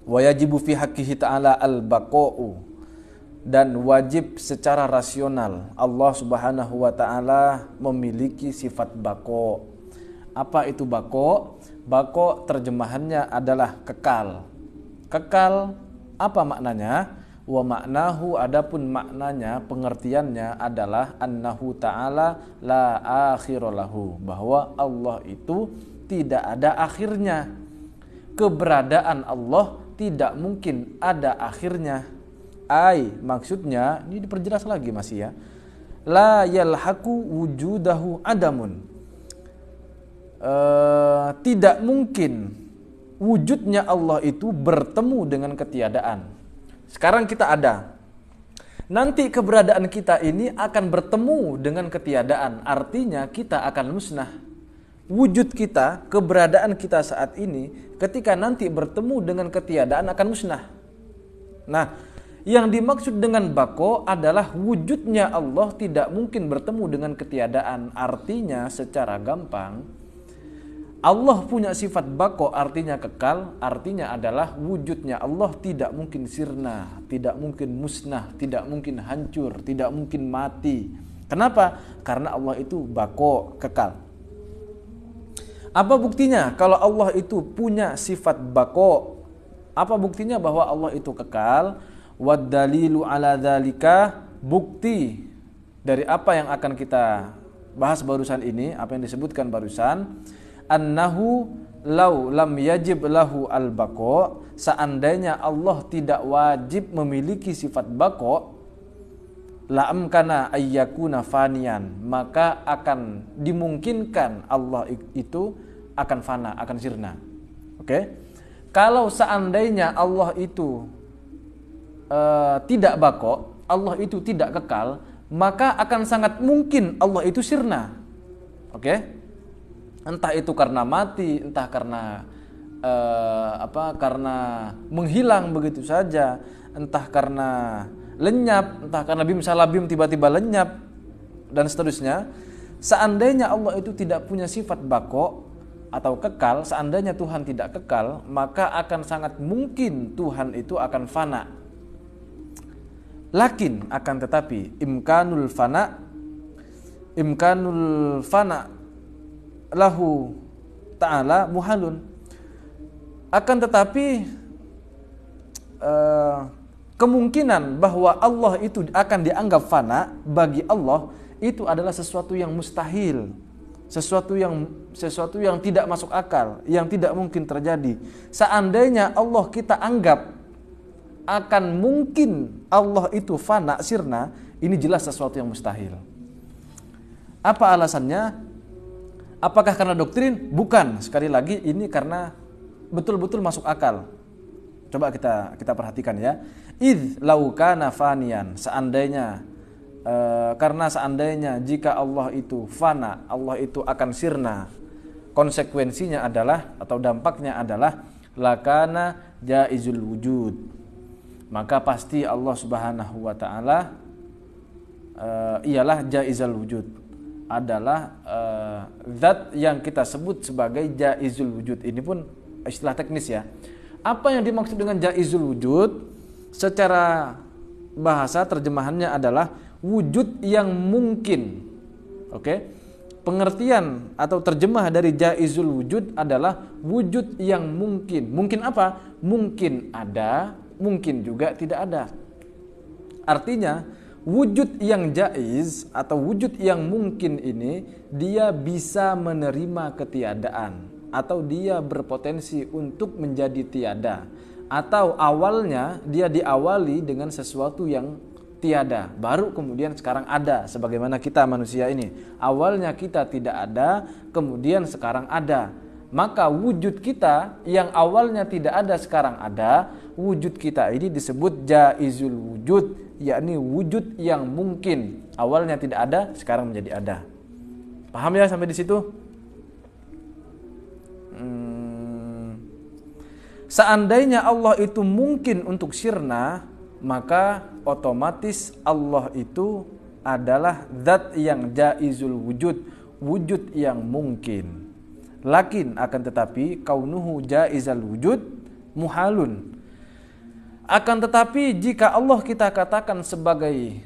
Wa yajibu fi haqqihi ta'ala al-baqa'u, dan wajib secara rasional Allah Subhanahu wa taala memiliki sifat baqo. Apa itu baqo? Baqo terjemahannya adalah kekal. Kekal apa maknanya? Wa maknahu, adapun maknanya, pengertiannya adalah annahu ta'ala la akhiralahu, bahwa Allah itu tidak ada akhirnya. Keberadaan Allah tidak mungkin ada akhirnya. Maksudnya ini diperjelas lagi masih ya. La yalhaqu wujudahu adamun. Tidak mungkin wujudnya Allah itu bertemu dengan ketiadaan. Sekarang kita ada. Nanti keberadaan kita ini akan bertemu dengan ketiadaan. Artinya kita akan musnah. Wujud kita, keberadaan kita saat ini, ketika nanti bertemu dengan ketiadaan akan musnah. Nah, yang dimaksud dengan baqo adalah wujudnya Allah tidak mungkin bertemu dengan ketiadaan. Artinya secara gampang, Allah punya sifat baqo artinya kekal, artinya adalah wujudnya Allah tidak mungkin sirna, tidak mungkin musnah, tidak mungkin hancur, tidak mungkin mati. Kenapa? Karena Allah itu baqo, kekal. Apa buktinya kalau Allah itu punya sifat baqo? Apa buktinya bahwa Allah itu kekal? Wad dalilu ala dzalika, bukti dari apa yang akan kita bahas barusan ini, apa yang disebutkan barusan, annahu law lam yajib lahu al baqo, seandainya Allah tidak wajib memiliki sifat baqo, la amkana ayyakuna faniyan, maka akan dimungkinkan Allah itu akan fana, akan sirna. Oke? Kalau seandainya Allah itu tidak baqo, Allah itu tidak kekal, maka akan sangat mungkin Allah itu sirna. Oke? Entah itu karena mati, entah karena karena menghilang begitu saja, entah karena lenyap, entah karena bim salah bim tiba-tiba lenyap dan seterusnya. Seandainya Allah itu tidak punya sifat baqo atau kekal, seandainya Tuhan tidak kekal, maka akan sangat mungkin Tuhan itu akan fana. Lakin akan tetapi imkanul fana lahu ta'ala muhalun. Akan tetapi kemungkinan bahwa Allah itu akan dianggap fana bagi Allah itu adalah sesuatu yang mustahil, sesuatu yang tidak masuk akal, yang tidak mungkin terjadi. Seandainya Allah kita anggap akan mungkin Allah itu fana, sirna, ini jelas sesuatu yang mustahil. Apa alasannya? Apakah karena doktrin? Bukan. Sekali lagi ini karena betul-betul masuk akal. Coba kita perhatikan ya. Idz lau kana faniyan, seandainya karena seandainya jika Allah itu fana, Allah itu akan sirna, konsekuensinya adalah atau dampaknya adalah lakana jaizul wujud. Maka pasti Allah Subhanahu wa taala ialah jaizul wujud, adalah zat yang kita sebut sebagai jaizul wujud. Ini pun istilah teknis ya. Apa yang dimaksud dengan jaizul wujud? Secara bahasa terjemahannya adalah wujud yang mungkin. Oke. Pengertian atau terjemah dari jaizul wujud adalah wujud yang mungkin. Mungkin apa? Mungkin ada, mungkin juga tidak ada. Artinya wujud yang jaiz atau wujud yang mungkin ini dia bisa menerima ketiadaan atau dia berpotensi untuk menjadi tiada, atau awalnya dia diawali dengan sesuatu yang tiada, baru kemudian sekarang ada. Sebagaimana kita manusia ini, awalnya kita tidak ada, kemudian sekarang ada. Maka wujud kita yang awalnya tidak ada sekarang ada, wujud kita ini disebut jaizul wujud, yakni wujud yang mungkin. Awalnya tidak ada, sekarang menjadi ada. Paham ya sampai di situ? Seandainya Allah itu mungkin untuk sirna, maka otomatis Allah itu adalah zat yang jaizul wujud, wujud yang mungkin. Lakin akan tetapi kaunuhu jaizal wujud muhalun. Akan tetapi jika Allah kita katakan sebagai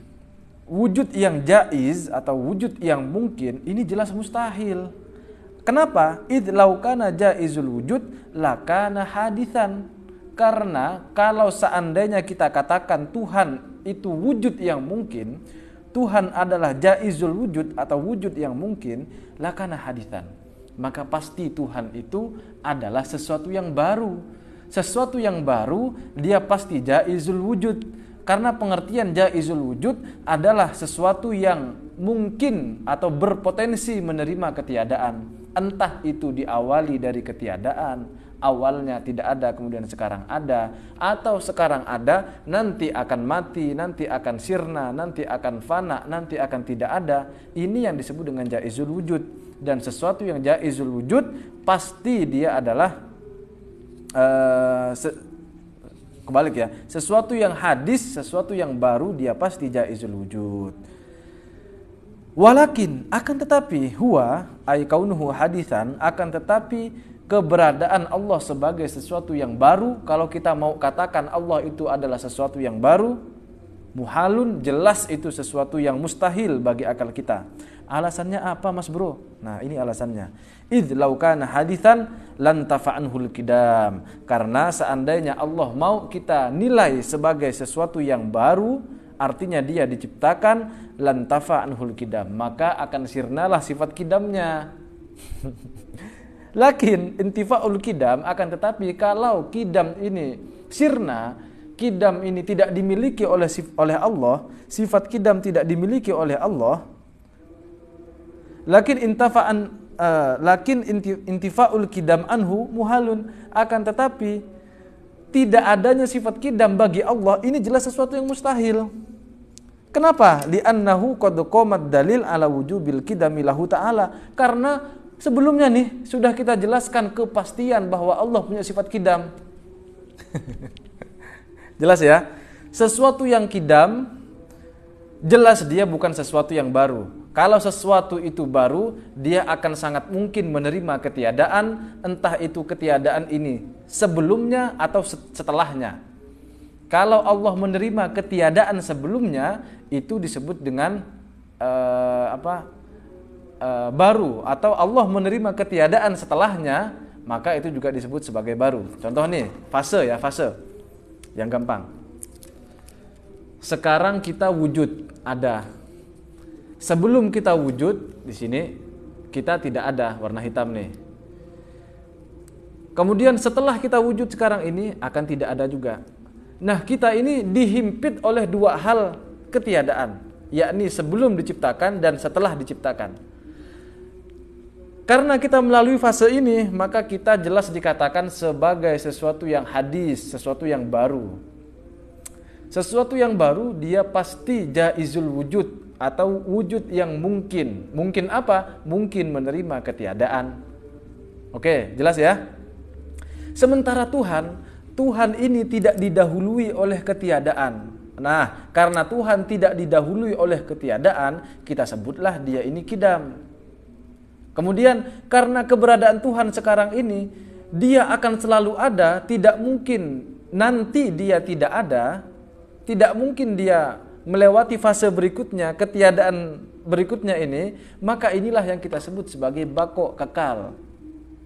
wujud yang jaiz atau wujud yang mungkin, ini jelas mustahil. Kenapa? Idz lau kana jaizul wujud lakana haditsan. Karena kalau seandainya kita katakan Tuhan itu wujud yang mungkin, Tuhan adalah jaizul wujud atau wujud yang mungkin, lakana haditsan. Maka pasti Tuhan itu adalah sesuatu yang baru. Sesuatu yang baru dia pasti jaizul wujud. Karena pengertian jaizul wujud adalah sesuatu yang mungkin atau berpotensi menerima ketiadaan. Entah itu diawali dari ketiadaan, awalnya tidak ada kemudian sekarang ada, atau sekarang ada nanti akan mati, nanti akan sirna, nanti akan fana, nanti akan tidak ada. Ini yang disebut dengan jaizul wujud. Dan sesuatu yang jaizul wujud pasti dia adalah kebalik ya, sesuatu yang hadis, sesuatu yang baru dia pasti jaizul wujud. Walakin akan tetapi huwa ay kaunuhu hadisan, akan tetapi keberadaan Allah sebagai sesuatu yang baru, kalau kita mau katakan Allah itu adalah sesuatu yang baru, muhalun, jelas itu sesuatu yang mustahil bagi akal kita. Alasannya apa Mas Bro? Nah ini alasannya. Idz lau kana haditsan lan tafa'anhul qidam. Karena seandainya Allah mau kita nilai sebagai sesuatu yang baru, artinya dia diciptakan, lan tafa'anhul qidam, maka akan sirnalah sifat qidamnya. Lakin intifa'ul qidam, akan tetapi kalau qidam ini sirna, qidam ini tidak dimiliki oleh Allah, sifat qidam tidak dimiliki oleh Allah. Lakin intifa'ul qidam anhu muhalun, akan tetapi tidak adanya sifat qidam bagi Allah ini jelas sesuatu yang mustahil. Kenapa? Li'annahu qad qamat dalil ala wujubil qidami lahu ta'ala. Karena sebelumnya nih sudah kita jelaskan kepastian bahwa Allah punya sifat qidam. Jelas ya? Sesuatu yang qidam jelas dia bukan sesuatu yang baru. Kalau sesuatu itu baru, dia akan sangat mungkin menerima ketiadaan, entah itu ketiadaan ini sebelumnya atau setelahnya. Kalau Allah menerima ketiadaan sebelumnya, itu disebut dengan baru atau Allah menerima ketiadaan setelahnya, maka itu juga disebut sebagai baru. Contoh nih, fase yang gampang. Sekarang kita wujud ada. Sebelum kita wujud di sini kita tidak ada warna hitam nih. Kemudian setelah kita wujud sekarang ini akan tidak ada juga. Nah, kita ini dihimpit oleh dua hal ketiadaan, yakni sebelum diciptakan dan setelah diciptakan. Karena kita melalui fase ini, maka kita jelas dikatakan sebagai sesuatu yang hadis, sesuatu yang baru. Sesuatu yang baru dia pasti jaizul wujud atau wujud yang mungkin. Mungkin apa? Mungkin menerima ketiadaan. Oke, jelas ya? Sementara Tuhan ini tidak didahului oleh ketiadaan. Nah, karena Tuhan tidak didahului oleh ketiadaan, kita sebutlah dia ini kidam. Kemudian karena keberadaan Tuhan sekarang ini, dia akan selalu ada, tidak mungkin nanti dia tidak ada, tidak mungkin dia melewati fase berikutnya, ketiadaan berikutnya ini, maka inilah yang kita sebut sebagai bako, kekal.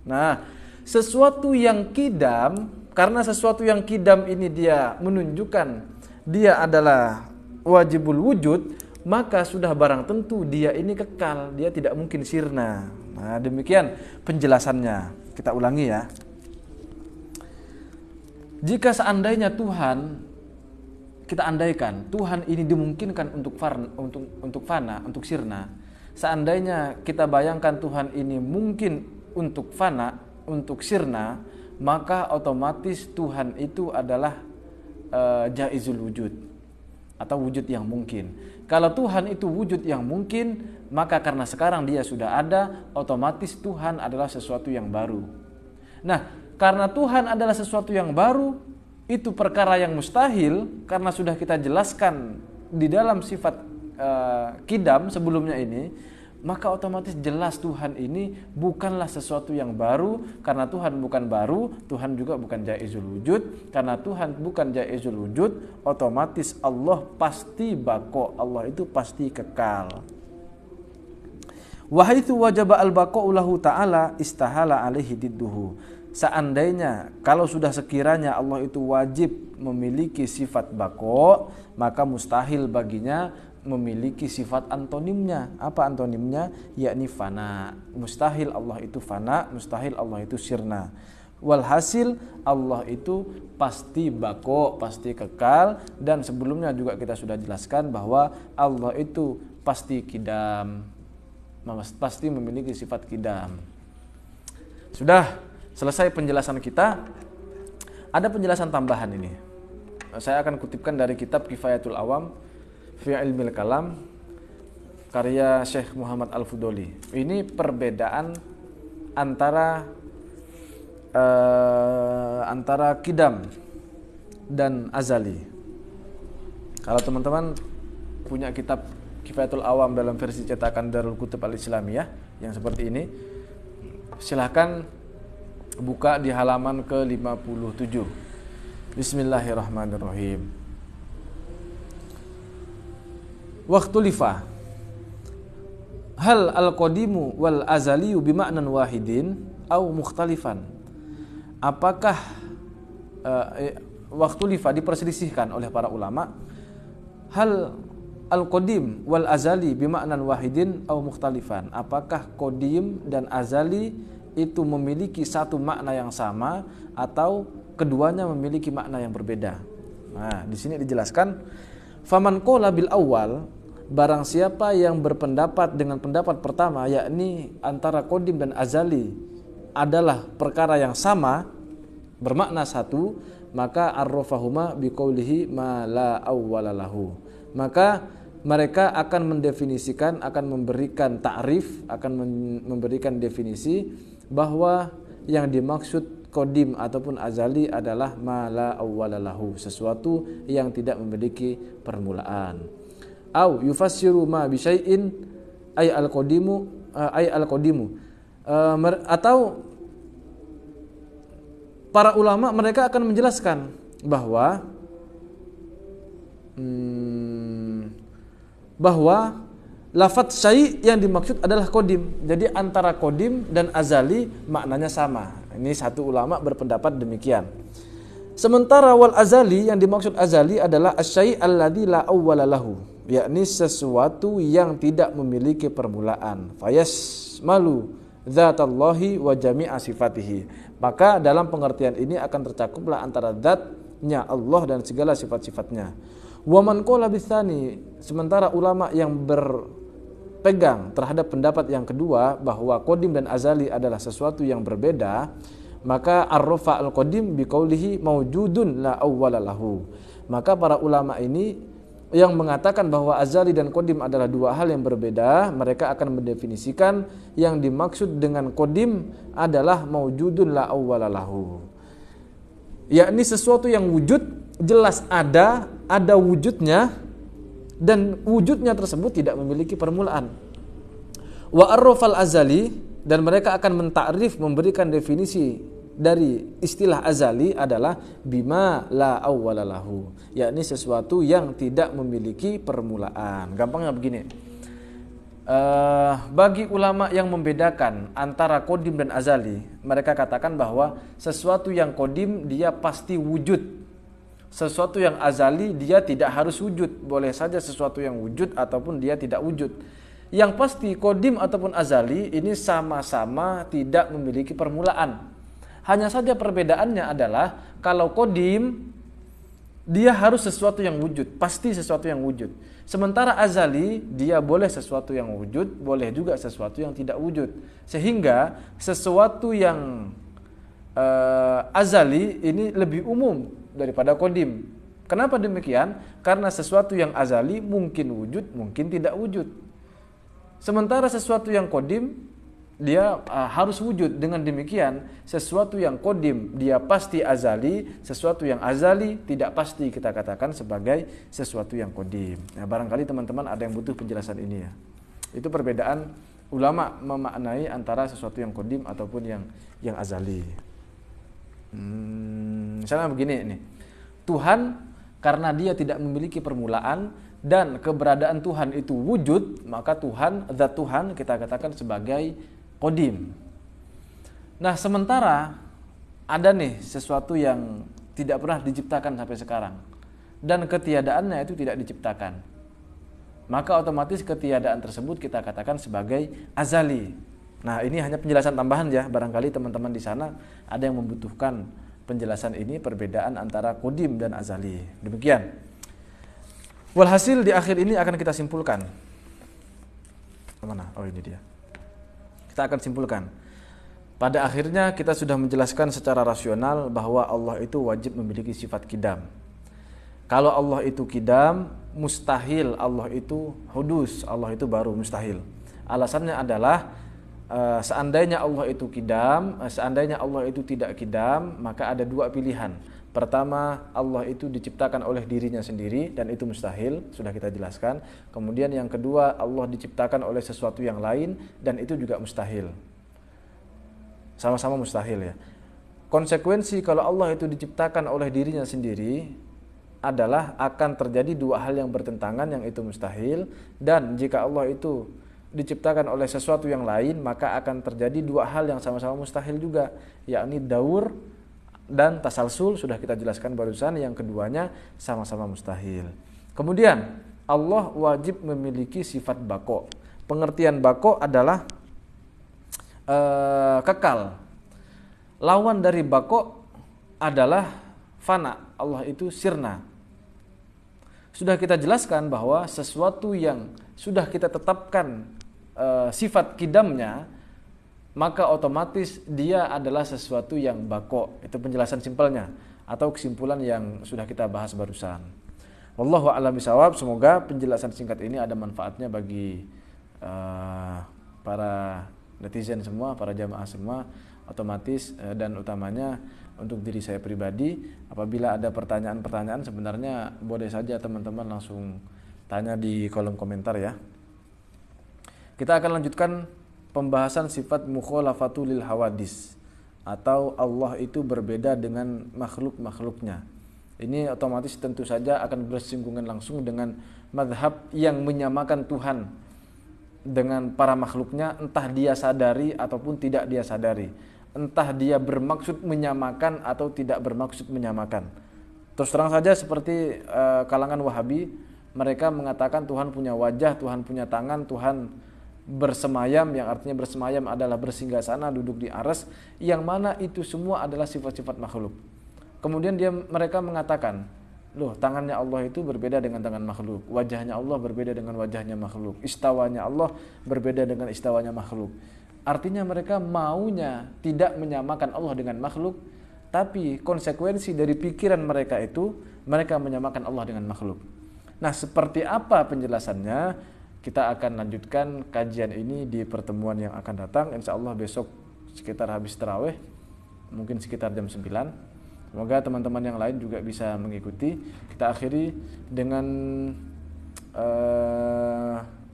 Nah, sesuatu yang kidam, karena sesuatu yang kidam ini dia menunjukkan dia adalah wajibul wujud, maka sudah barang tentu dia ini kekal, dia tidak mungkin sirna. Nah, demikian penjelasannya. Kita ulangi ya. Jika seandainya Tuhan, kita andaikan Tuhan ini dimungkinkan untuk fana, untuk sirna. Seandainya kita bayangkan Tuhan ini mungkin untuk fana, untuk sirna, maka otomatis Tuhan itu adalah jaizul wujud atau wujud yang mungkin. Kalau Tuhan itu wujud yang mungkin, maka karena sekarang dia sudah ada, otomatis Tuhan adalah sesuatu yang baru. Nah, karena Tuhan adalah sesuatu yang baru, itu perkara yang mustahil, karena sudah kita jelaskan di dalam sifat kidam sebelumnya ini, maka otomatis jelas Tuhan ini bukanlah sesuatu yang baru. Karena Tuhan bukan baru, Tuhan juga bukan jaizul wujud. Karena Tuhan bukan jaizul wujud, otomatis Allah pasti bako, Allah itu pasti kekal. Wa haitsu wajaba al-baqa'u lahu ta'ala istahala alaihi didduhu. Seandainya kalau sudah sekiranya Allah itu wajib memiliki sifat bako, maka mustahil baginya memiliki sifat antonimnya. Apa antonimnya? Yakni fana. Mustahil Allah itu fana, mustahil Allah itu sirna. Walhasil Allah itu pasti bako, pasti kekal. Dan sebelumnya juga kita sudah jelaskan bahwa Allah itu pasti kidam, pasti memiliki sifat kidam. Sudah selesai penjelasan kita. Ada penjelasan tambahan ini. Saya akan kutipkan dari kitab Kifayatul Awam fi Ilmil Kalam karya Syekh Muhammad Al-Fudoli. Ini perbedaan antara kidam dan azali. Kalau teman-teman punya kitab Kifayatul Awam dalam versi cetakan Darul Kutub Al-Islamiyah yang seperti ini, silahkan buka di halaman ke-57. Bismillahirrahmanirrahim. Waqtulifa hal al-qadimu wal azaliyu bima'nan wahidin au mukhtalifan. Apakah waqtulifa diperselisihkan oleh para ulama, hal al-qadim wal azali bima'nan wahidin au mukhtalifan. Apakah qadim dan azali itu memiliki satu makna yang sama atau keduanya memiliki makna yang berbeda? Nah, di sini dijelaskan, faman qala bil awal, barang siapa yang berpendapat dengan pendapat pertama, yakni antara qadim dan azali adalah perkara yang sama, bermakna satu, maka arrafahuma biqaulihi ma la awwala lahu. Maka mereka akan mendefinisikan, akan memberikan ta'rif, akan memberikan definisi bahwa yang dimaksud qadim ataupun azali adalah ma la awwala lahu, sesuatu yang tidak memiliki permulaan. Au yufassiru ma bi syai'in ay al-qadimu atau para ulama mereka akan menjelaskan bahwa lafadz syai' yang dimaksud adalah qadim. Jadi antara qadim dan azali maknanya sama. Ini satu ulama berpendapat demikian. Sementara wal azali yang dimaksud azali adalah asy-syai' alladzi la awwala lahu, yakni sesuatu yang tidak memiliki permulaan. Fayasmalu dzatallahi wa jami'a sifatihi. Maka dalam pengertian ini akan tercakuplah antara zatnya Allah dan segala sifat-sifatnya. Wa man qala bitsani, sementara ulama yang berpegang terhadap pendapat yang kedua bahwa qadim dan azali adalah sesuatu yang berbeda, maka arrafa al-qadim biqaulihi maujudun la awwala lahu. Maka para ulama ini yang mengatakan bahwa azali dan qadim adalah dua hal yang berbeda, mereka akan mendefinisikan yang dimaksud dengan qadim adalah maujudun la awwala lahu, yakni sesuatu yang wujud, jelas ada wujudnya, dan wujudnya tersebut tidak memiliki permulaan. Wa arrafal azali, dan mereka akan mentakrif, memberikan definisi dari istilah azali adalah bima la awwala lahu, yakni sesuatu yang tidak memiliki permulaan. Gampangnya begini, bagi ulama yang membedakan antara qadim dan azali, mereka katakan bahwa sesuatu yang qadim dia pasti wujud, sesuatu yang azali dia tidak harus wujud, boleh saja sesuatu yang wujud ataupun dia tidak wujud. Yang pasti qadim ataupun azali ini sama-sama tidak memiliki permulaan. Hanya saja perbedaannya adalah kalau qadim dia harus sesuatu yang wujud, pasti sesuatu yang wujud. Sementara azali dia boleh sesuatu yang wujud, boleh juga sesuatu yang tidak wujud. Sehingga sesuatu yang azali ini lebih umum daripada qadim. Kenapa demikian? Karena sesuatu yang azali mungkin wujud, mungkin tidak wujud. Sementara sesuatu yang qadim dia harus wujud. Dengan demikian sesuatu yang qadim dia pasti azali, sesuatu yang azali tidak pasti kita katakan sebagai sesuatu yang qadim. Nah, barangkali teman-teman ada yang butuh penjelasan ini ya. Itu perbedaan ulama memaknai antara sesuatu yang qadim ataupun yang azali. Misalnya begini nih. Tuhan karena dia tidak memiliki permulaan dan keberadaan Tuhan itu wujud, maka Tuhan, zat Tuhan kita katakan sebagai qadim. Nah, sementara ada nih sesuatu yang tidak pernah diciptakan sampai sekarang dan ketiadaannya itu tidak diciptakan, maka otomatis ketiadaan tersebut kita katakan sebagai azali. Nah, ini hanya penjelasan tambahan ya, barangkali teman-teman di sana ada yang membutuhkan penjelasan ini, perbedaan antara qadim dan azali. Demikian. Walhasil di akhir ini akan kita simpulkan. Mana? Oh, ini dia. Kita akan simpulkan. Pada akhirnya kita sudah menjelaskan secara rasional bahwa Allah itu wajib memiliki sifat qidam. Kalau Allah itu qidam, mustahil Allah itu hudus, Allah itu baru, mustahil. Alasannya adalah seandainya Allah itu qidam, seandainya Allah itu tidak qidam, maka ada dua pilihan. Pertama, Allah itu diciptakan oleh dirinya sendiri dan itu mustahil, sudah kita jelaskan. Kemudian yang kedua, Allah diciptakan oleh sesuatu yang lain dan itu juga mustahil. Sama-sama mustahil ya. Konsekuensi kalau Allah itu diciptakan oleh dirinya sendiri adalah akan terjadi dua hal yang bertentangan, yang itu mustahil, dan jika Allah itu diciptakan oleh sesuatu yang lain maka akan terjadi dua hal yang sama-sama mustahil juga, yakni daur dan tasalsul, sudah kita jelaskan barusan. Yang keduanya sama-sama mustahil. Kemudian Allah wajib memiliki sifat baqo. Pengertian baqo adalah kekal. Lawan dari baqo adalah fana. Allah itu sirna. Sudah kita jelaskan bahwa sesuatu yang sudah kita tetapkan sifat qidamnya, maka otomatis dia adalah sesuatu yang baqo. Itu penjelasan simpelnya atau kesimpulan yang sudah kita bahas barusan. Wallahu a'lam bishawab. Semoga penjelasan singkat ini ada manfaatnya bagi para netizen semua, para jamaah semua, otomatis dan utamanya untuk diri saya pribadi. Apabila ada pertanyaan-pertanyaan, sebenarnya boleh saja teman-teman langsung tanya di kolom komentar ya. Kita akan lanjutkan pembahasan sifat mukhalafatul hawadis, atau Allah itu berbeda dengan makhluk-makhluknya. Ini otomatis tentu saja akan bersinggungan langsung dengan mazhab yang menyamakan Tuhan dengan para makhluknya, entah dia sadari ataupun tidak dia sadari, entah dia bermaksud menyamakan atau tidak bermaksud menyamakan. Terus terang saja seperti kalangan Wahabi, mereka mengatakan Tuhan punya wajah, Tuhan punya tangan, Tuhan bersemayam, yang artinya bersemayam adalah bersinggasana, duduk di aras, yang mana itu semua adalah sifat-sifat makhluk. Kemudian mereka mengatakan, loh, tangannya Allah itu berbeda dengan tangan makhluk, wajahnya Allah berbeda dengan wajahnya makhluk, istawanya Allah berbeda dengan istawanya makhluk. Artinya mereka maunya tidak menyamakan Allah dengan makhluk, tapi konsekuensi dari pikiran mereka itu mereka menyamakan Allah dengan makhluk. Nah, seperti apa penjelasannya? Kita akan lanjutkan kajian ini di pertemuan yang akan datang. Insya Allah besok sekitar habis tarawih, mungkin sekitar jam 9. Semoga teman-teman yang lain juga bisa mengikuti. Kita akhiri dengan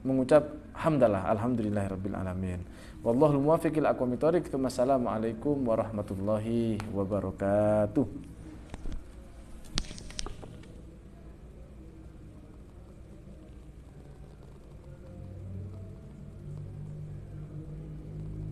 mengucap hamdalah, alhamdulillahirabbil alamin. Wallahul muwaffiq ila aqwamit thoriq. Wassalamualaikum warahmatullahi wabarakatuh.